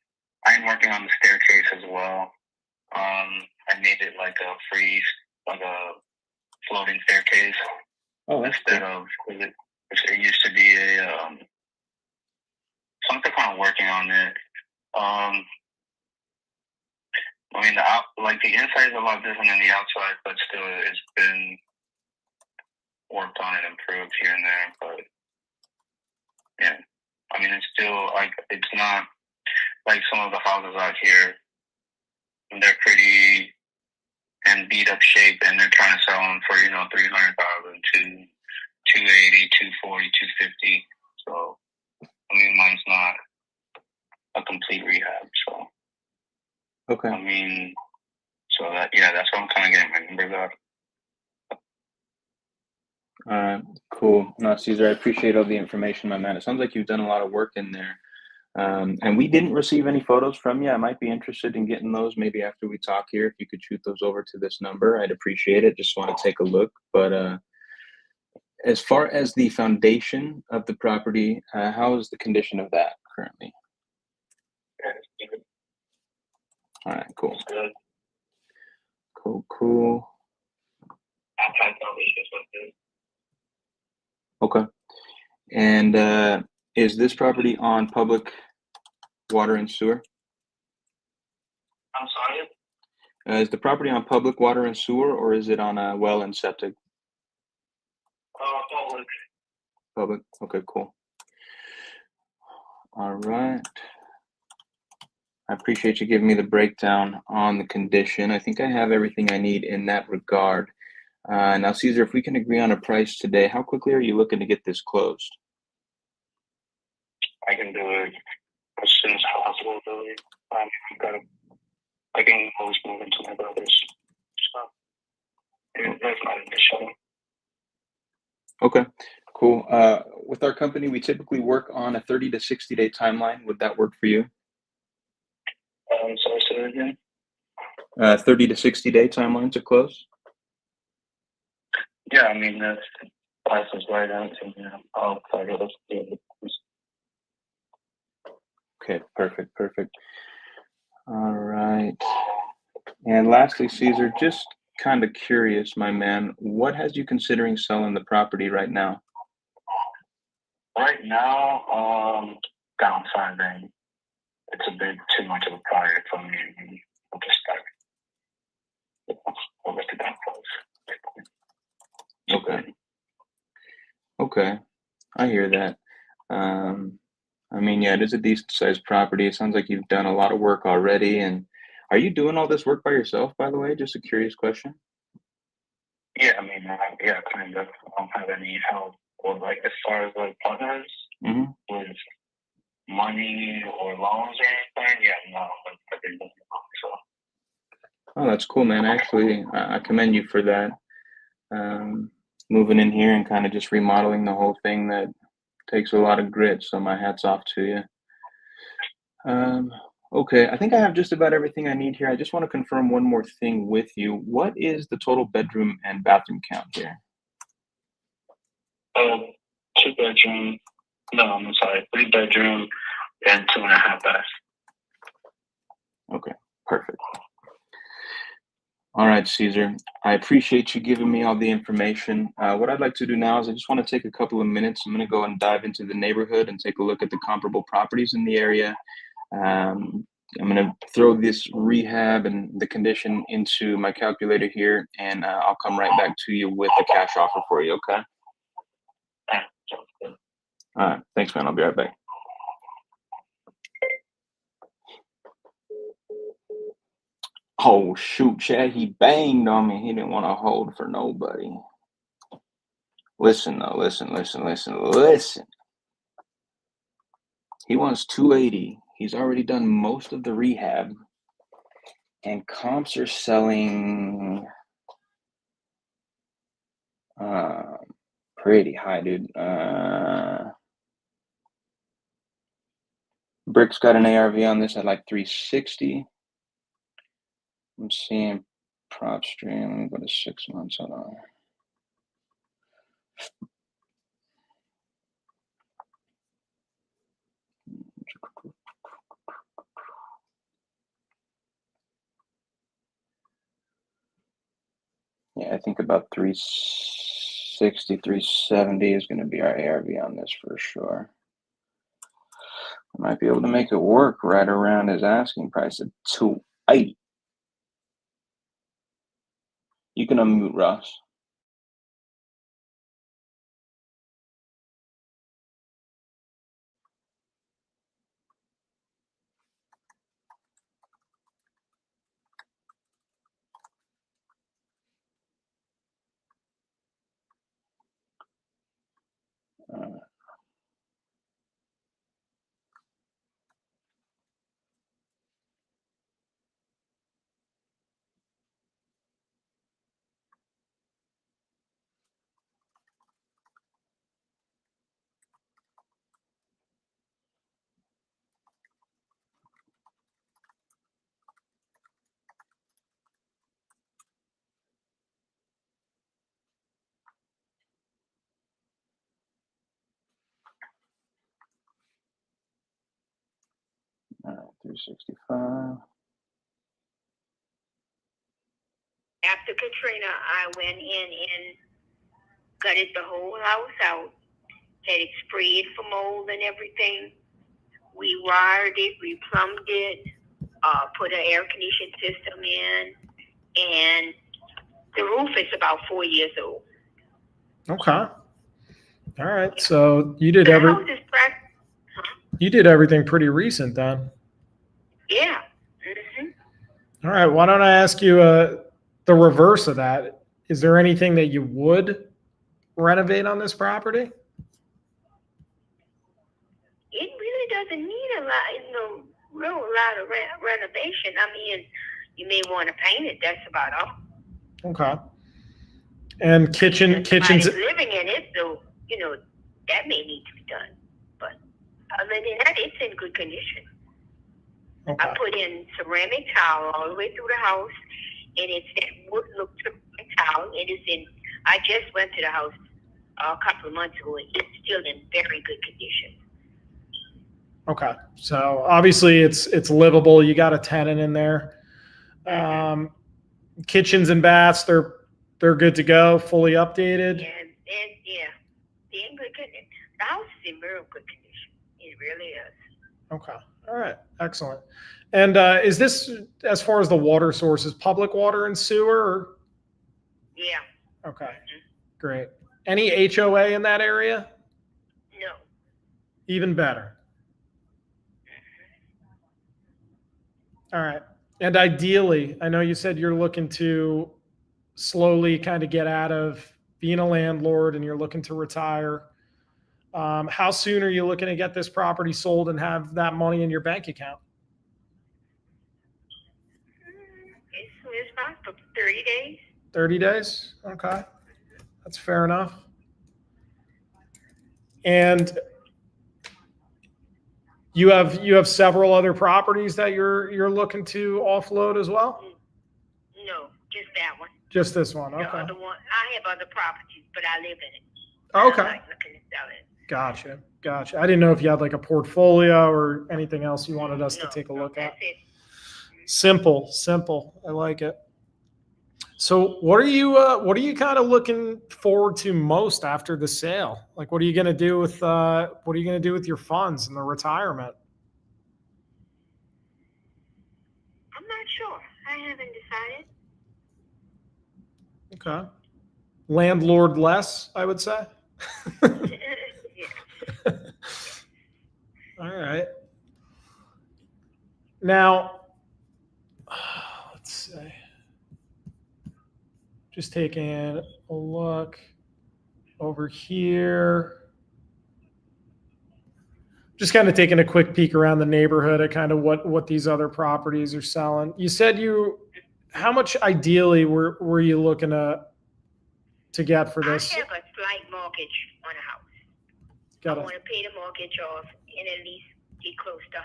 I'm working on the staircase as well. I made it like a floating staircase instead of, it used to be so I'm kind of working on it. I mean, the inside is a lot different than the outside, but still, it's been worked on and improved here and there. But yeah, I mean, it's still like, it's not like some of the houses out here. They're pretty in beat up shape, and they're trying to sell them for, you know, 300,000 to 280, 240, 250. So I mean, mine's not a complete rehab. So Okay. I mean, so that's what I'm kind of getting my numbers out. All right. Cool. No, Caesar, I appreciate all the information, my man. It sounds like you've done a lot of work in there. And we didn't receive any photos from you. I might be interested in getting those maybe after we talk here. If you could shoot those over to this number, I'd appreciate it. Just want to take a look. But as far as the foundation of the property, how is the condition of that currently? All right, cool. Good. Cool. Okay. And is this property on public water and sewer? I'm sorry? Is the property on public water and sewer, or is it on a well and septic? Public. Public. Okay, cool. All right. I appreciate you giving me the breakdown on the condition. I think I have everything I need in that regard. Now, Caesar, if we can agree on a price today, how quickly are you looking to get this closed? I can do it as soon as possible, really. I can always move into my brother's. So that's not an issue. Okay, cool. With our company, we typically work on a 30 to 60 day timeline. Would that work for you? So say it again. 30 to 60 day timeline to close? Yeah, I mean, that's price is right out, and I'll try to do it. Okay, perfect. All right. And lastly, Caesar, just kind of curious, my man, what has you considering selling the property right now? Right now, downsizing. It's a bit too much of a project for me. I'm just like, I'll let the downsize. Okay. I hear that. I mean, yeah, it is a decent sized property. It sounds like you've done a lot of work already. And are you doing all this work by yourself, by the way? Just a curious question. Yeah, I mean, yeah, kind of. I don't have any help, or like as far as like partners with money or loans or anything. Yeah, no, I've been doing it myself. Oh, that's cool, man. Actually, I commend you for that. Moving in here and kind of just remodeling the whole thing, that takes a lot of grit. So my hat's off to you. Okay, I think I have just about everything I need here. I just want to confirm one more thing with you. What is the total bedroom and bathroom count here? 2-bedroom. No, I'm sorry, 3-bedroom and 2.5 baths. Okay, perfect. All right, Caesar, I appreciate you giving me all the information. What I'd like to do now is I just want to take a couple of minutes. I'm going to go and dive into the neighborhood and take a look at the comparable properties in the area. I'm going to throw this rehab and the condition into my calculator here, and I'll come right back to you with a cash offer for you, okay? All right, thanks, man. I'll be right back. Oh, shoot, Chad, he banged on me. He didn't want to hold for nobody. Listen, though, listen. He wants 280. He's already done most of the rehab. And comps are selling pretty high, dude. Brick's got an ARV on this at like 360. I'm seeing prop stream. Let me go to 6 months. Hold on. Yeah, I think about 360, 370 is going to be our ARV on this for sure. I might be able to make it work right around his asking price of 280. You can unmute Ross. Uh, 365. After Katrina, I went in and gutted the whole house out, had it sprayed for mold and everything. We wired it, we plumbed it, put an air conditioning system in, and the roof is about 4 years old. Okay. All right. So you did The house is you did everything pretty recent then. yeah. All right. Why don't I ask you the reverse of that? Is there anything that you would renovate on this property? It really doesn't need a lot, real lot of renovation. I mean, you may want to paint it. That's about all. Okay. And kitchens. Somebody's living in it, so that may need to be done. But other than that, it's in good condition. Okay. I put in ceramic tile all the way through the house, and it's that wood look ceramic tile. It is in. I just went to the house a couple of months ago, and it's still in very good condition. Okay. So obviously it's livable. You got a tenant in there. Kitchens and baths, they're good to go, fully updated. And yeah, they're in good condition. The house is in very good condition. It really is. Okay. All right. Excellent. And is this, as far as the water sources, public water and sewer? Or? Yeah. Okay. Great. Any HOA in that area? No. Even better. All right. And ideally, I know you said you're looking to slowly kind of get out of being a landlord and you're looking to retire. How soon are you looking to get this property sold and have that money in your bank account? As soon as possible, 30 days. 30 days? Okay. That's fair enough. And you have several other properties that you're looking to offload as well? No, just that one. Just this one. Okay. The other one, I have other properties, but I live in it. Okay. I'm not looking to sell it. Gotcha. I didn't know if you had like a portfolio or anything else you wanted us to take a look at. That's it. Simple. I like it. So what are you kind of looking forward to most after the sale? Like, what are you going to do with your funds and the retirement? I'm not sure. I haven't decided. Okay. Landlord less, I would say. Yeah. All right. Now, let's see. Just taking a look over here. just kind of taking a quick peek around the neighborhood at kind of what these other properties are selling. You said how much ideally were you looking to get for this? I have a slight mortgage on a house. Got I it. want to pay the mortgage off and at least get close to $100,000.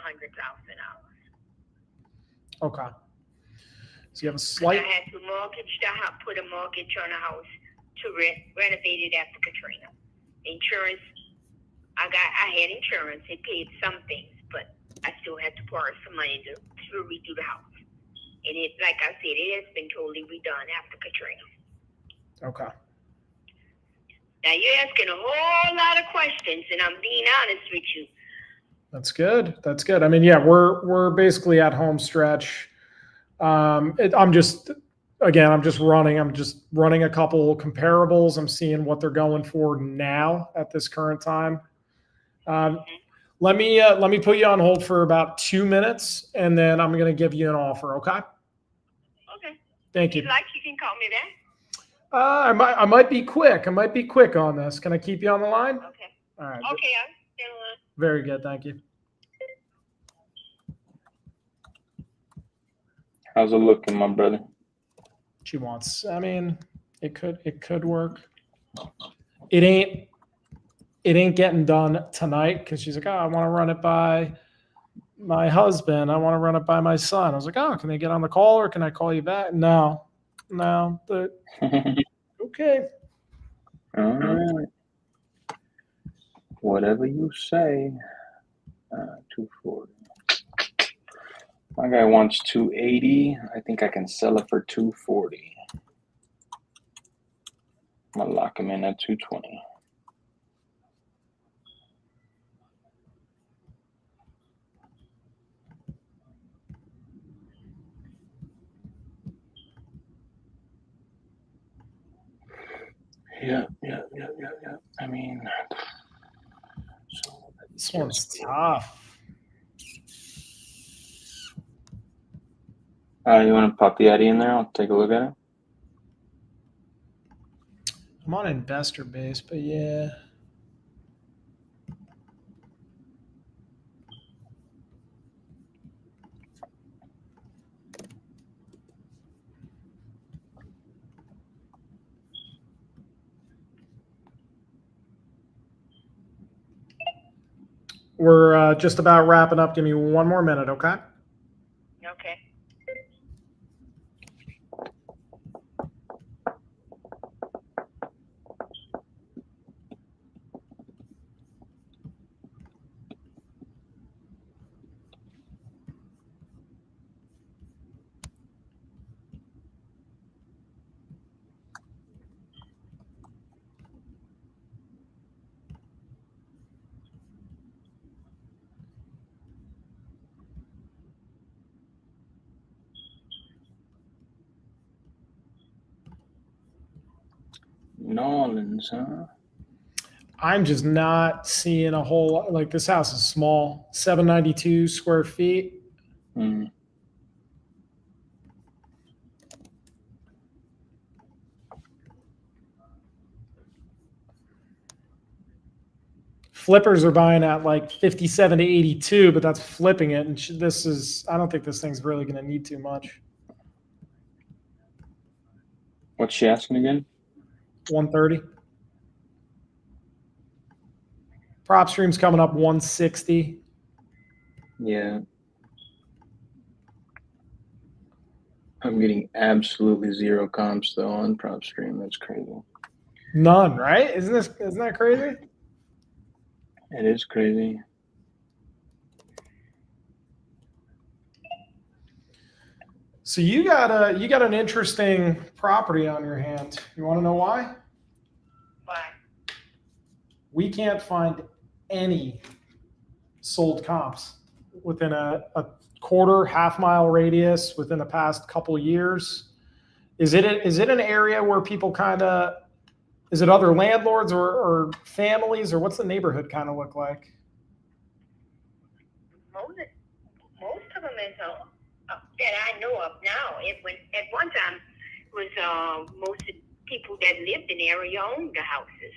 Okay. So you have a I slight. had to put a mortgage on a house to renovate it after Katrina. Insurance, I had insurance. It paid some things, but I still had to borrow some money to redo the house. And it, like I said, it has been totally redone after Katrina. Okay. Now you're asking a whole lot of questions, and I'm being honest with you. That's good. That's good. I mean, yeah, we're basically at home stretch. I'm just running a couple comparables. I'm seeing what they're going for now at this current time. Let me put you on hold for about 2 minutes, and then I'm going to give you an offer. Okay. Okay. Thank If you. you'd like, you can call me back. I might be quick. I might be quick on this. Can I keep you on the line? Okay. All right. Okay, I'm still on. Very good. Thank you. How's it looking, my brother? She wants. I mean, it could work. It ain't getting done tonight because she's like, oh, I want to run it by my husband. I want to run it by my son. I was like, oh, can they get on the call or can I call you back? No. Okay. All right. Whatever you say. 240. My guy wants 280. I think I can sell it for 240. I'm gonna lock him in at 220. Yeah. I mean, This one's tough. you want to pop the Addy in there? I'll take a look at it. I'm on investor base, but yeah. We're just about wrapping up. Give me 1 more minute, okay? Okay. Nolans, huh? I'm just not seeing a whole lot. Like this house is small, 792 square feet. Flippers are buying at like 57 to 82, but that's flipping it. And I don't think this thing's really going to need too much. What's she asking again? 130. Prop stream's coming up 160. Yeah. I'm getting absolutely zero comps though on prop stream. That's crazy. None, right? Isn't that crazy? It is crazy. So you got an interesting property on your hand. You want to know why? Why? We can't find any sold comps within a quarter, half-mile radius within the past couple years. Is it an area where people is it other landlords or families, or what's the neighborhood kind of look like? Most of them is that I know of now. At one time it was most of the people that lived in the area owned the houses.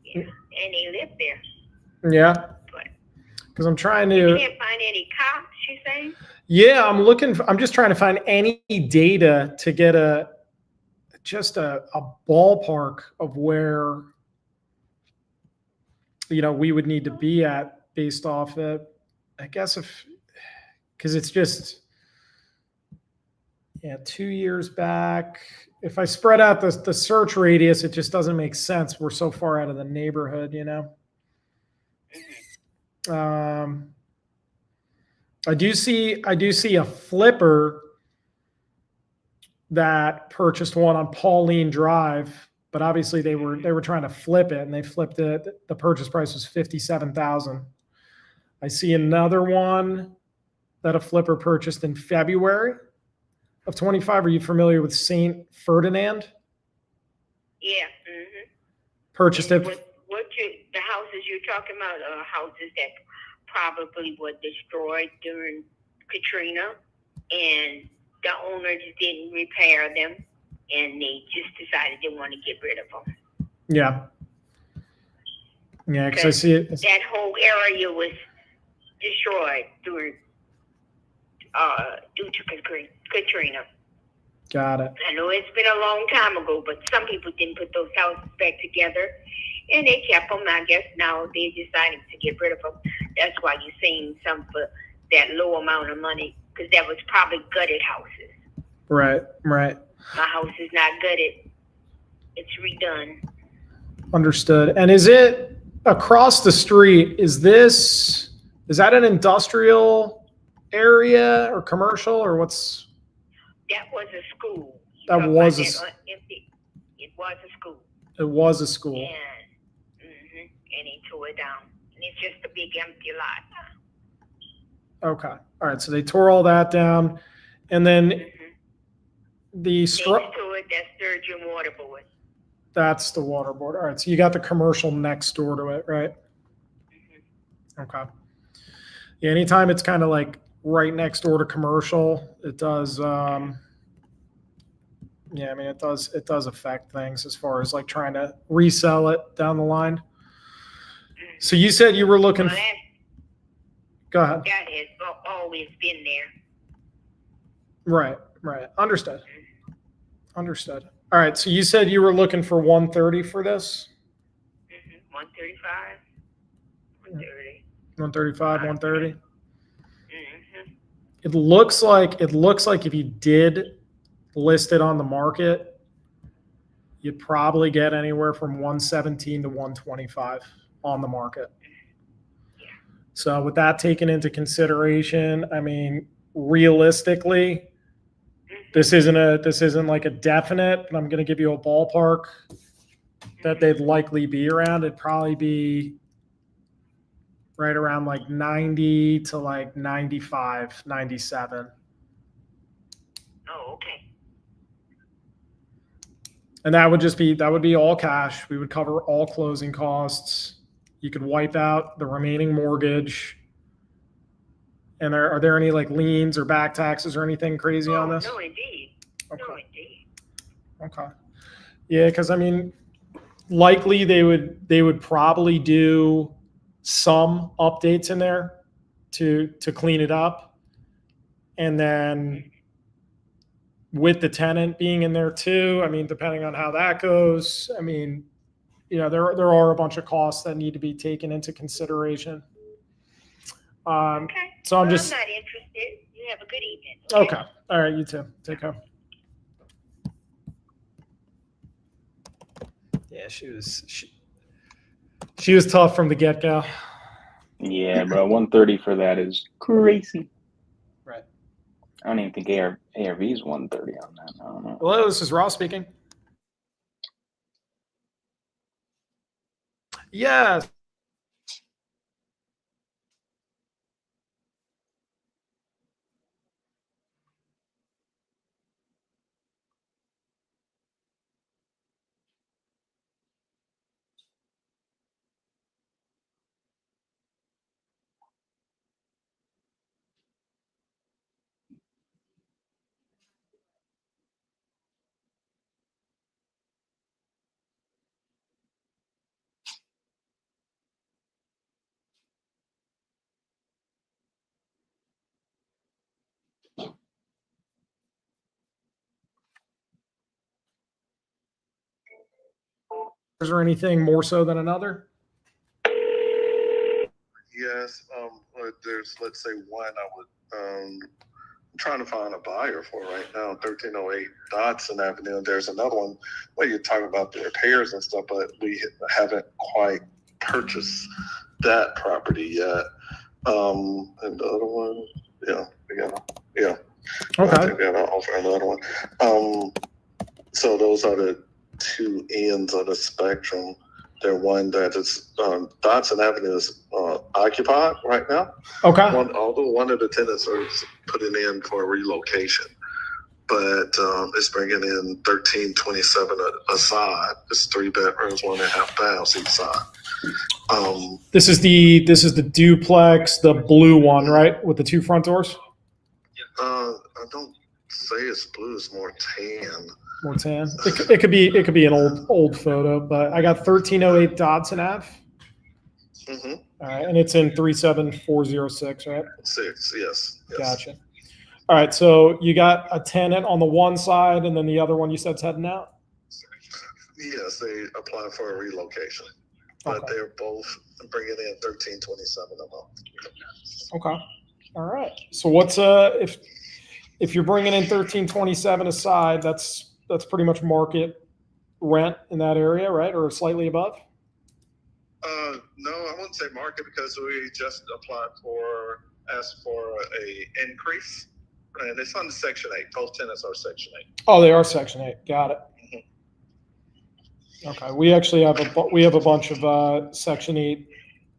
Yeah, and they lived there. Yeah. But because I'm trying You to. can't find any comps, you say? Yeah, I'm just trying to find any data to get just a ballpark of where we would need to be at based off it. I guess because it's just 2 years back. If I spread out the search radius, it just doesn't make sense. We're so far out of the neighborhood. I do see a flipper that purchased one on Pauline Drive, but obviously they were trying to flip it, and they flipped it. The purchase price was $57,000. I see another one that a flipper purchased in February of 25. Are you familiar with Saint Ferdinand? Yeah. Purchased it. The houses you're talking about are houses that probably were destroyed during Katrina, and the owners didn't repair them, and they just decided they want to get rid of them. Yeah, because I see it. That whole area was destroyed due to Katrina. Got it. I know it's been a long time ago, but some people didn't put those houses back together, and they kept them. I guess now they're deciding to get rid of them. That's why you're seeing some for that low amount of money, because that was probably gutted houses. Right. My house is not gutted. It's redone. Understood. And is it across the street? Is that an industrial area or commercial, or what's? That was a school. That was a. It was a school. It was a school. And he tore it down. And it's just a big empty lot. Okay. All right. So they tore all that down, and then the next to it, that's Sturgeon Waterboard. That's the water board. All right. So you got the commercial next door to it, right? Okay. Yeah. Anytime it's kind of like right next door to commercial, it does. Yeah. I mean, it does affect things as far as like trying to resell it down the line. So you said you were looking. Well, go ahead. That has always been there. Right. Understood. All right. So you said you were looking for 130 for this? 135, 130. 135, 130. It looks like if you did list it on the market, you'd probably get anywhere from 117 to 125 on the market. So with that taken into consideration, I mean, realistically, this isn't like a definite, but I'm going to give you a ballpark that they'd likely be around. It'd probably be right around like 90 to like 95, 97. Oh, okay. And that would be all cash. We would cover all closing costs. You could wipe out the remaining mortgage. And are there any like liens or back taxes or anything crazy on this? No, indeed. Okay. No, indeed. Okay. Yeah, because I mean, likely they would probably do some updates in there to clean it up, and then with the tenant being in there too, I mean, depending on how that goes, I mean, there are a bunch of costs that need to be taken into consideration. Okay. So I'm not just interested. You have a good evening. okay. All right, you too. Take care. Yeah, she was tough from the get-go. Yeah, bro. 130 for that is crazy. Right. I don't even think ARV is 130 on that. I don't know. Hello, this is Ross speaking. Yes. or anything more so than another? Yes, there's, let's say, one I would, I'm trying to find a buyer for right now, 1308 Dodson Avenue. There's another one where you're talking about the repairs and stuff, but we haven't quite purchased that property yet. And the other one, I Okay. think we got to offer another one. So those are the two ends of the spectrum. They're one that is, Dodson Avenue is occupied right now. Okay. Although one of the tenants are putting in for a relocation, but it's bringing in 1327 a side. It's 3 bedrooms, 1.5 baths each side. This is the duplex, the blue one, right, with the 2 front doors. I don't say it's blue; it's more tan. More tan. It could be an old photo, but I got 1308 Dodson Ave. Mm-hmm. All right, and it's in 37406, right? 6, yes. Gotcha. All right, so you got a tenant on the one side, and then the other one you said's heading out. Yes, they applied for a relocation, but Okay. they're both bringing in 1327 a month. Okay. All right. So what's if you're bringing in 1327 aside, that's pretty much market rent in that area, right, or slightly above? No, I wouldn't say market because we just asked for a increase, and it's on Section 8. Both tenants are Section 8. Oh, they are Section 8. Got it. Okay. We actually have a bunch of Section 8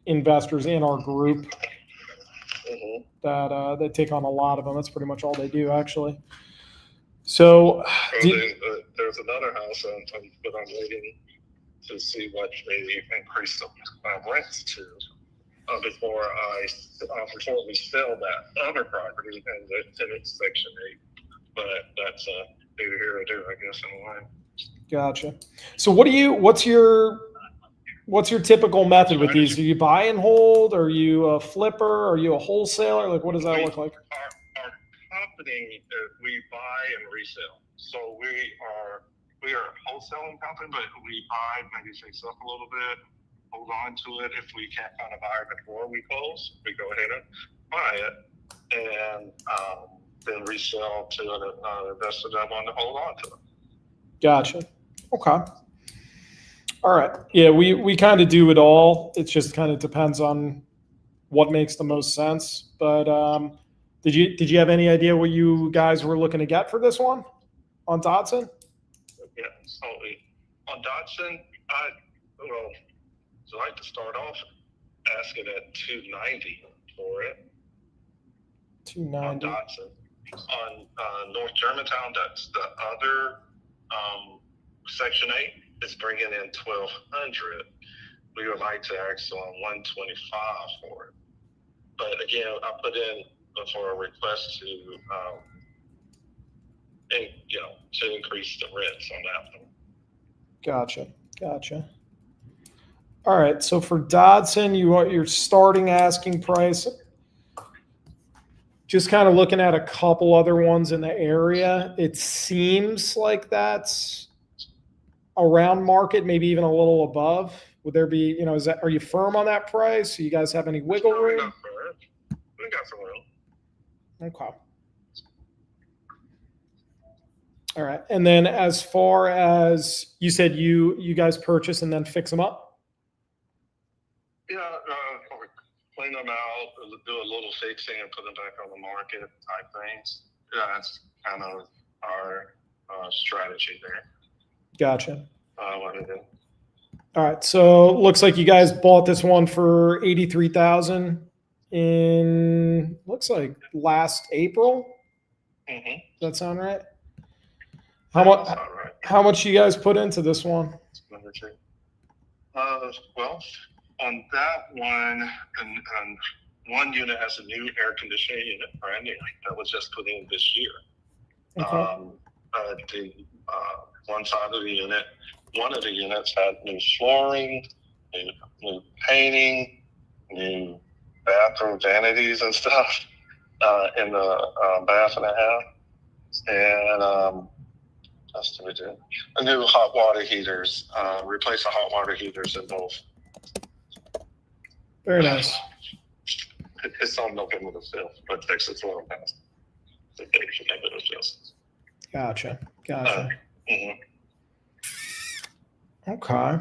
investors in our group that take on a lot of them. That's pretty much all they do, actually. So there's another house, but I'm waiting to see what they increase the rents to before we sell that other property and it's Section 8. But that's neither here or there, I guess, in a way. Gotcha. So what's your typical method with these? Do you buy and hold? Are you a flipper? Are you a wholesaler? Like, what does that look like? Our company, we buy and resell. So we are a wholesaling company, but we buy, maybe fix up a little bit, hold on to it. If we can't find a buyer before we close, we go ahead and buy it and then resell to an investor that want to hold on to it. Gotcha. Okay. All right. Yeah, we kind of do it all. It just kind of depends on what makes the most sense. But did you have any idea what you guys were looking to get for this one on Dodson? Yeah. So on Dodson, I'd like to start off asking at 290 for it. 290 on Dodson. On North Germantown, that's the other Section 8 is bringing in 1,200. We would like to ask on 125 for it. But again, I put in for a request to increase the rents on that one. Gotcha. All right. So for Dodson, you want your starting asking price. Just kind of looking at a couple other ones in the area, it seems like that's around market, maybe even a little above. Would there be, are you firm on that price? Do you guys have any wiggle room? We got some room. Okay. All right. And then as far as you said, you guys purchase and then fix them up? Yeah, clean them out, do a little fixing and put them back on the market type things. Yeah, that's kind of our strategy there. Gotcha. What to do. All right. So looks like you guys bought this one for $83,000 in, looks like last April. Mm-hmm. Does that sound right? How much you guys put into this one? Well, on that one, and one unit has a new air conditioning unit, brand new, that was just put in this year. Okay. The one side of the unit, one of the units had new flooring, new painting, new bathroom vanities and stuff in the bath and a half. And That's what we do. A new hot water heaters. Replace the hot water heaters in both. Very nice. It's on November the 5th, but Texas will pass. The date should have been adjusted. Gotcha. Mhm. Okay.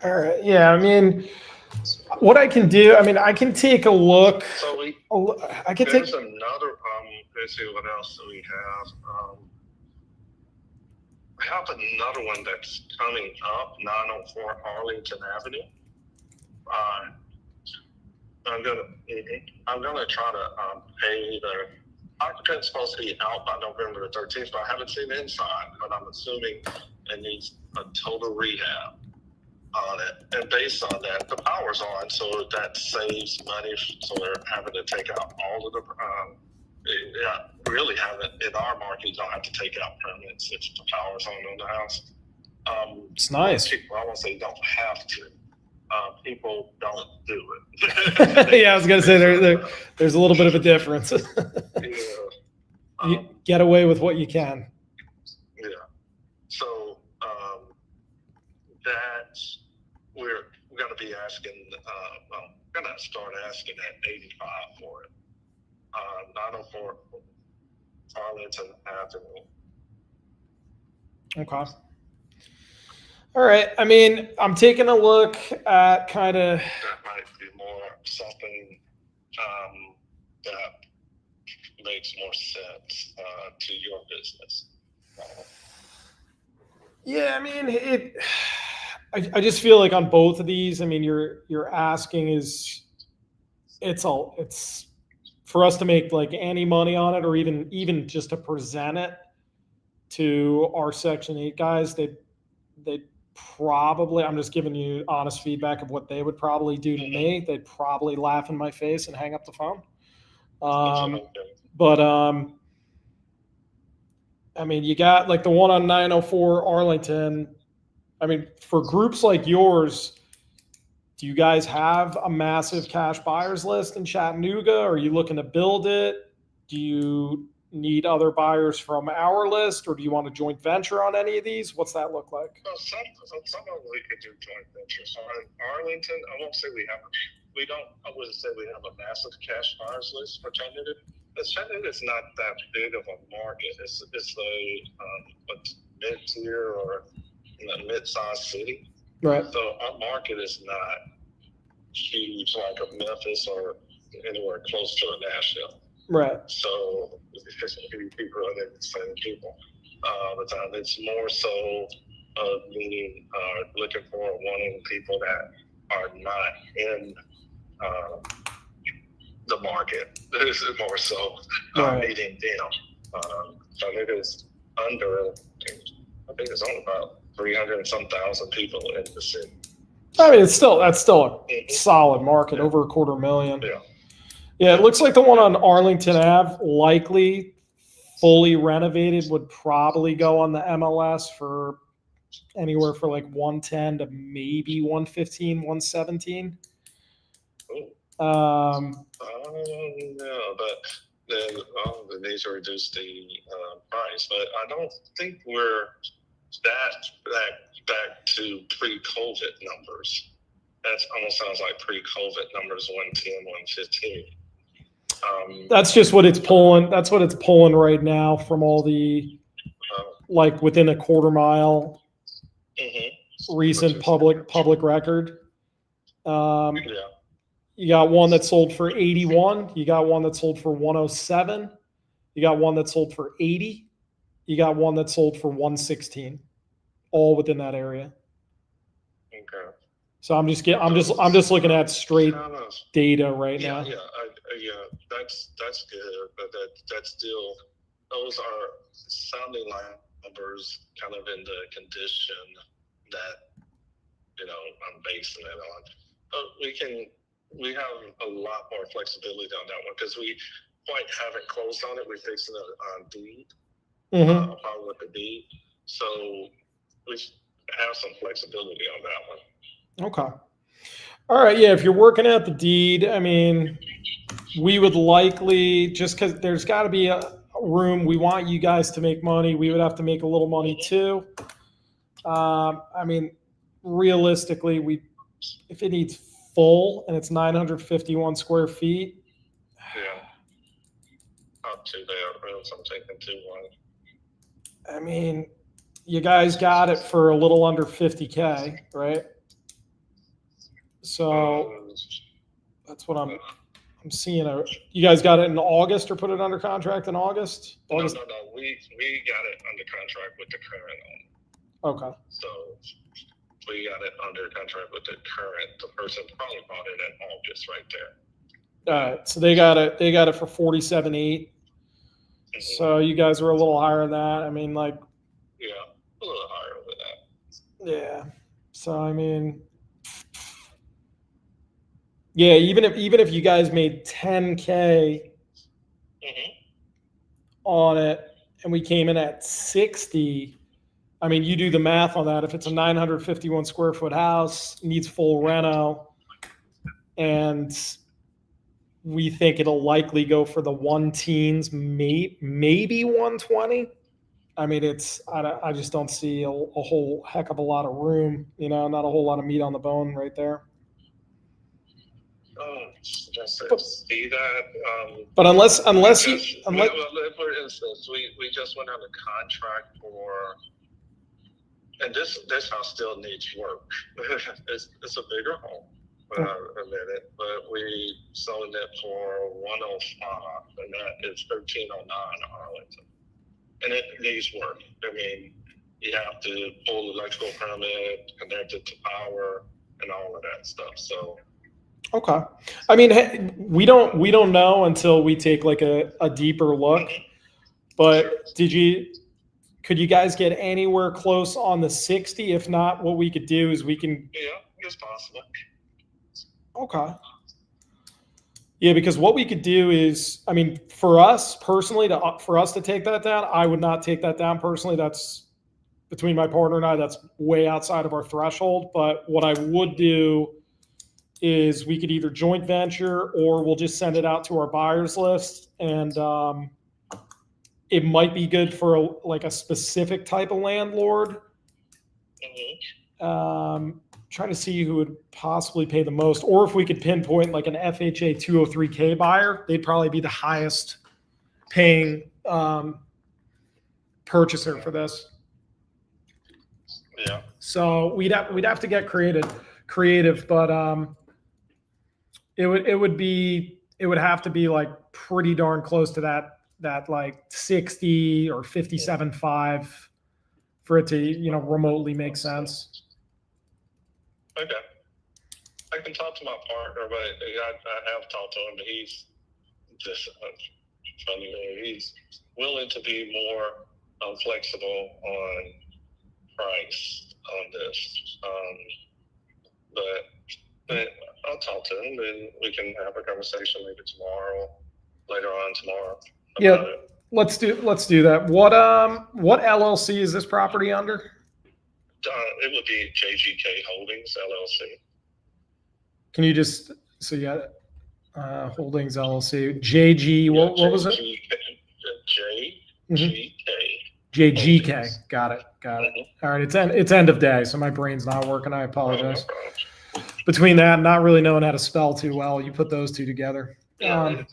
All right. Yeah. I mean, what I can do, I mean, I can take a look. So There's another. Let's see what else do we have. We have another one that's coming up, 904 Arlington Avenue. I'm gonna try to pay the occupant's supposed to be out by November the 13th, but I haven't seen the inside. But I'm assuming it needs a total rehab on it, and based on that, the power's on, so that saves money. So they're having to take out all of the. Really haven't in our market. You don't have to take out permits if the power's on the house. It's nice. People, I won't say don't have to. People don't do it. Yeah, I was gonna say there's a little bit of a difference. Yeah. You get away with what you can. Yeah. So that we're going to be asking. We're going to start asking at 85 for it. 904 Arlington Avenue. Okay. All right. I mean, I'm taking a look at kind of. That might be more something that makes more sense to your business. Yeah, I mean, I just feel like on both of these, I mean, you're asking it's for us to make like any money on it, or even just to present it to our Section 8 guys, they probably, I'm just giving you honest feedback of what they would probably do to me. They'd probably laugh in my face and hang up the phone. But I mean, you got like the one on 904 Arlington. I mean, for groups like yours, do you guys have a massive cash buyers list in Chattanooga? Are you looking to build it? Do you need other buyers from our list, or do you want a joint venture on any of these? What's that look like? Well, some of them we could do joint ventures. Arlington, I won't say I wouldn't say we have a massive cash buyers list for Chattanooga. Chattanooga is not that big of a market. It's a mid-tier or mid-sized city. Right. So our market is not huge like a Memphis or anywhere close to a Nashville. Right. So people are the same people all the time. It's more so meaning looking for wanting people that are not in the market. This is more so meeting them. So it is under. I think it's only about 300 and some thousand people in the city. I mean, that's still a solid market, over 250,000. Yeah. Yeah, it looks like the one on Arlington Ave, likely fully renovated, would probably go on the MLS for anywhere for like 110 to maybe 115, 117. No, but then they need to reduce the price. But I don't think we're back to pre-COVID numbers. That almost sounds like pre-COVID numbers, 110, 115. That's just what it's pulling. That's what it's pulling right now from all the like within a quarter mile recent public record. You got one that sold for 81. You got one that sold for 107. You got one that sold for 80. You got one that sold for 116. All within that area. Okay. So I'm just looking at straight data right now. Yeah, that's good, but that's still, those are sounding like numbers kind of in the condition that I'm basing it on. But we have a lot more flexibility on that one because we quite haven't closed on it. We're fixing it on deed, probably with the deed. So we have some flexibility on that one. Okay. All right. Yeah. If you're working out the deed, I mean, we would likely, just because there's got to be a room. We want you guys to make money. We would have to make a little money too. I mean, realistically, if it needs full and it's 951 square feet. Yeah. Up to there, rooms I'm taking 2-1. I mean, you guys got it for a little under 50K, right? So that's what I'm seeing. You guys got it in August or put it under contract in August? August? No. We got it under contract with the current owner. Okay. So we got it under contract with the current. The person probably bought it in August, right there. All right. So they got it for 47.8. So you guys were a little higher than that. I mean, like. Yeah, a little higher than that. Yeah. So I mean. Yeah, even if you guys made 10K on it and we came in at 60, I mean, you do the math on that. If it's a 951 square foot house, needs full reno, and we think it'll likely go for the 1-teens, maybe 120. I mean, I just don't see a whole heck of a lot of room, not a whole lot of meat on the bone right there. Just see that. But unless for instance, we just went on a contract for, and this house still needs work. it's a bigger home, admit it, but we sold it for 105, and that is 1309 Arlington, and it needs work. I mean, you have to pull electrical permit, connect it to power, and all of that stuff. So. Okay. I mean, we don't know until we take like a deeper look, but could you guys get anywhere close on the 60? If not, what we could do is Yeah, it's possible. Okay. Yeah, because what we could do is, I mean, for us personally, for us to take that down, I would not take that down personally. That's between my partner and I, that's way outside of our threshold. But what I would do is we could either joint venture or we'll just send it out to our buyers list, and it might be good for a specific type of landlord. Trying to see who would possibly pay the most, or if we could pinpoint like an FHA 203K buyer, they'd probably be the highest paying purchaser for this. Yeah. So we'd have to get creative, but it would have to be like pretty darn close to that like 60 or 57.5 for it to remotely make sense. Okay. I can talk to my partner, but I have talked to him. He's just funny man. He's willing to be more flexible on price on this. But I'll talk to him, and we can have a conversation maybe later on tomorrow. Yeah, let's do that. What LLC is this property under? It would be JGK Holdings LLC. Can you just Holdings LLC JG? What was it? JGK. JGK. Got it. All right, it's end of day, so my brain's not working. I apologize. Between that and not really knowing how to spell too well, you put those two together. Yeah, the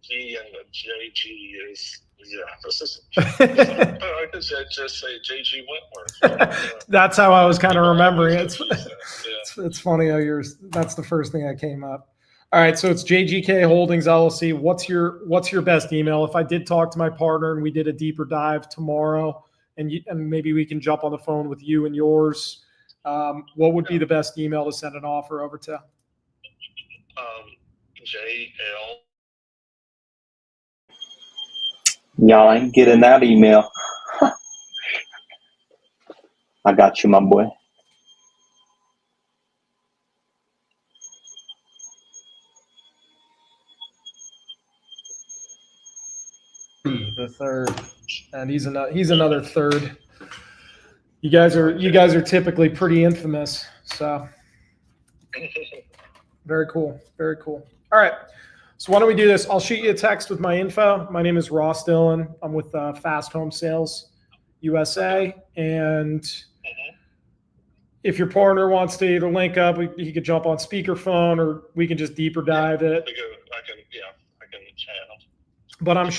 G and the JG is. Yeah, this is. I could just say JG Wentworth. That's how I was kind of remembering it. It's funny how that's the first thing that came up. All right, so it's JGK Holdings LLC. What's your best email? If I did talk to my partner and we did a deeper dive tomorrow, and maybe we can jump on the phone with you and yours, what would be the best email to send an offer over to? JL. Y'all ain't getting that email. I got you, my boy. The third, and he's another third. You guys are typically pretty infamous, so very cool. All right. So why don't we do this? I'll shoot you a text with my info. My name is Ross Dillon. I'm with Fast Home Sales USA. And if your partner wants to either link up, he could jump on speakerphone, or we can just deeper dive it. I can channel. But I'm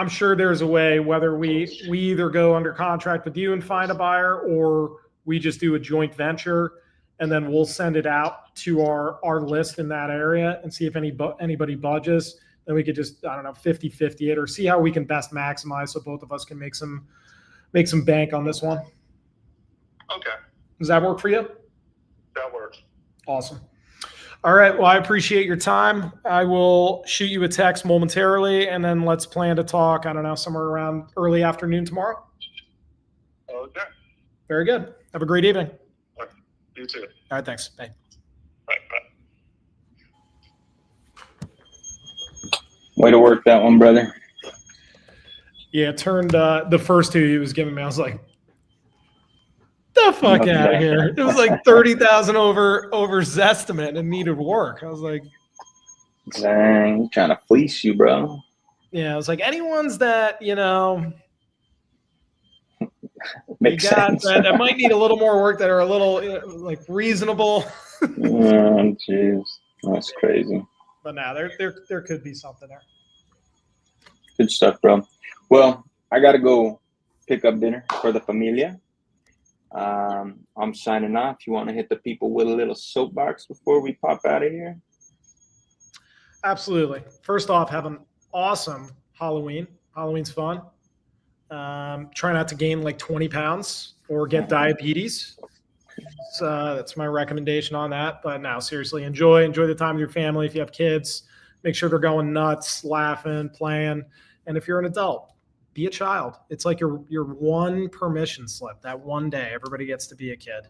sure there's a way, whether we either go under contract with you and find a buyer, or we just do a joint venture, and then we'll send it out to our list in that area and see if anybody budges. Then we could just, I don't know, 50-50 it, or see how we can best maximize so both of us can make some bank on this one. Okay. Does that work for you? That works. Awesome. All right. Well, I appreciate your time. I will shoot you a text momentarily, and then let's plan to talk, I don't know, somewhere around early afternoon tomorrow. Okay. Very good. Have a great evening. All right. You too. All right. Thanks. Bye. Bye. Way to work that one, brother. Yeah, it turned the first two he was giving me, I was like, the fuck out of here. It was like 30,000 over his estimate and needed work. I was like, dang, trying to fleece you, bro. Yeah, I was like, anyone's that, Makes sense. that might need a little more work, that are a little like reasonable. Oh, jeez. That's crazy. But now there could be something there. Good stuff, bro. Well, I got to go pick up dinner for the familia. I'm signing off. You want to hit the people with a little soapbox before we pop out of here? Absolutely. First off, have an awesome Halloween. Halloween's fun. Try not to gain like 20 pounds or get diabetes. So that's my recommendation on that. But now, seriously, enjoy the time with your family. If you have kids, make sure they're going nuts, laughing, playing. And if you're an adult, be a child. It's like your one permission slip. That one day, everybody gets to be a kid.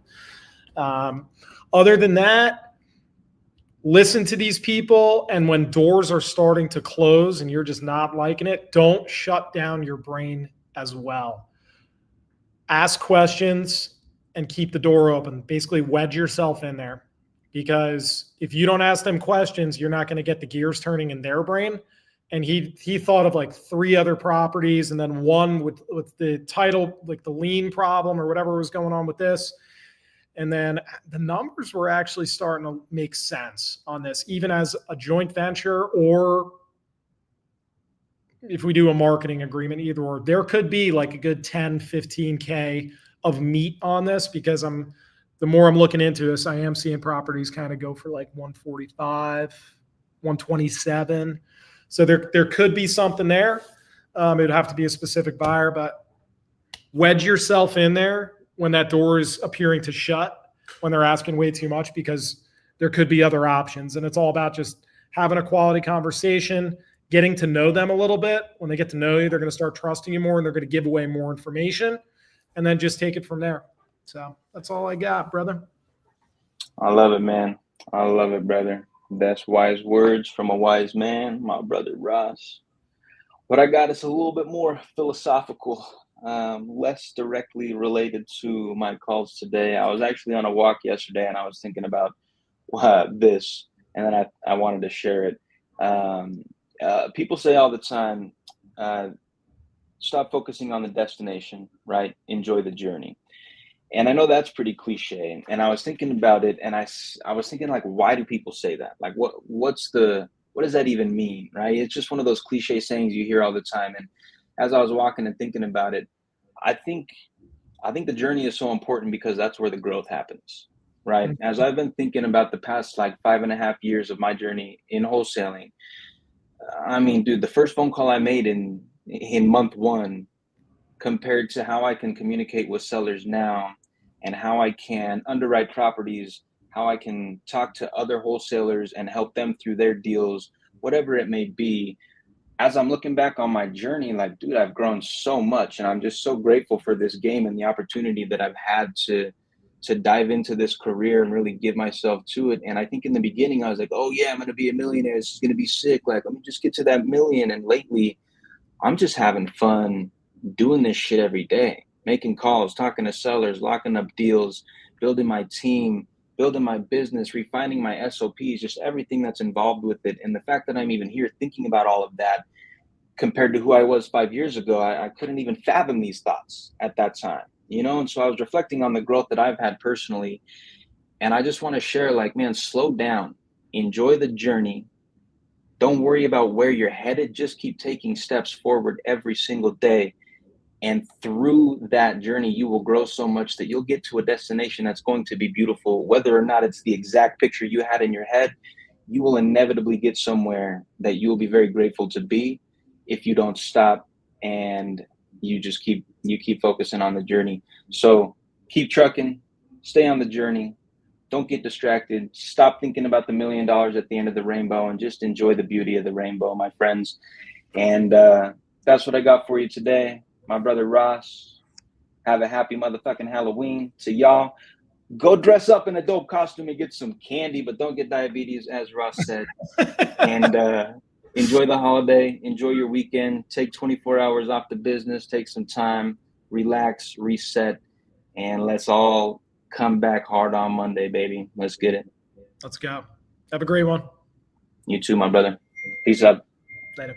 Other than that, listen to these people. And when doors are starting to close and you're just not liking it, don't shut down your brain as well. Ask questions and keep the door open. Basically, wedge yourself in there. Because if you don't ask them questions, you're not going to get the gears turning in their brain. And he thought of like 3 other properties, and then one with the title, like the lien problem or whatever was going on with this. And then the numbers were actually starting to make sense on this, even as a joint venture, or if we do a marketing agreement, either or. There could be like a good 10, 15K of meat on this, because the more I'm looking into this, I am seeing properties kind of go for like 145, 127. So there could be something there. It would have to be a specific buyer, but wedge yourself in there when that door is appearing to shut, when they're asking way too much, because there could be other options. And it's all about just having a quality conversation, getting to know them a little bit. When they get to know you, they're going to start trusting you more, and they're going to give away more information, and then just take it from there. So that's all I got, brother. I love it, man. I love it, brother. That's wise words from a wise man, my brother Ross. What I got is a little bit more philosophical, less directly related to my calls today. I was actually on a walk yesterday, and I was thinking about this, and then I wanted to share it. People say all the time, stop focusing on the destination, right? Enjoy the journey. And I know that's pretty cliche. And I was thinking about it, and I was thinking, like, why do people say that? Like, what does that even mean, right? It's just one of those cliche sayings you hear all the time. And as I was walking and thinking about it, I think the journey is so important, because that's where the growth happens, right? As I've been thinking about the past like 5.5 years of my journey in wholesaling, I mean, dude, the first phone call I made in month 1 compared to how I can communicate with sellers now, and how I can underwrite properties, how I can talk to other wholesalers and help them through their deals, whatever it may be. As I'm looking back on my journey, like, dude, I've grown so much, and I'm just so grateful for this game and the opportunity that I've had to dive into this career and really give myself to it. And I think in the beginning I was like, oh yeah, I'm going to be a millionaire. This is going to be sick. Like, let me just get to that million. And lately I'm just having fun doing this shit every day, making calls, talking to sellers, locking up deals, building my team, building my business, refining my SOPs, just everything that's involved with it. And the fact that I'm even here thinking about all of that compared to who I was 5 years ago, I couldn't even fathom these thoughts at that time, And so I was reflecting on the growth that I've had personally. And I just want to share, like, man, slow down, enjoy the journey. Don't worry about where you're headed. Just keep taking steps forward every single day. And through that journey, you will grow so much that you'll get to a destination that's going to be beautiful. Whether or not it's the exact picture you had in your head, you will inevitably get somewhere that you will be very grateful to be if you don't stop and you just keep focusing on the journey. So keep trucking, stay on the journey. Don't get distracted. Stop thinking about the $1 million at the end of the rainbow and just enjoy the beauty of the rainbow, my friends. And that's what I got for you today. My brother Ross, have a happy motherfucking Halloween. To y'all, go dress up in a dope costume and get some candy, but don't get diabetes, as Ross said. And enjoy the holiday. Enjoy your weekend. Take 24 hours off the business. Take some time. Relax, reset, and let's all come back hard on Monday, baby. Let's get it. Let's go. Have a great one. You too, my brother. Peace out. Later.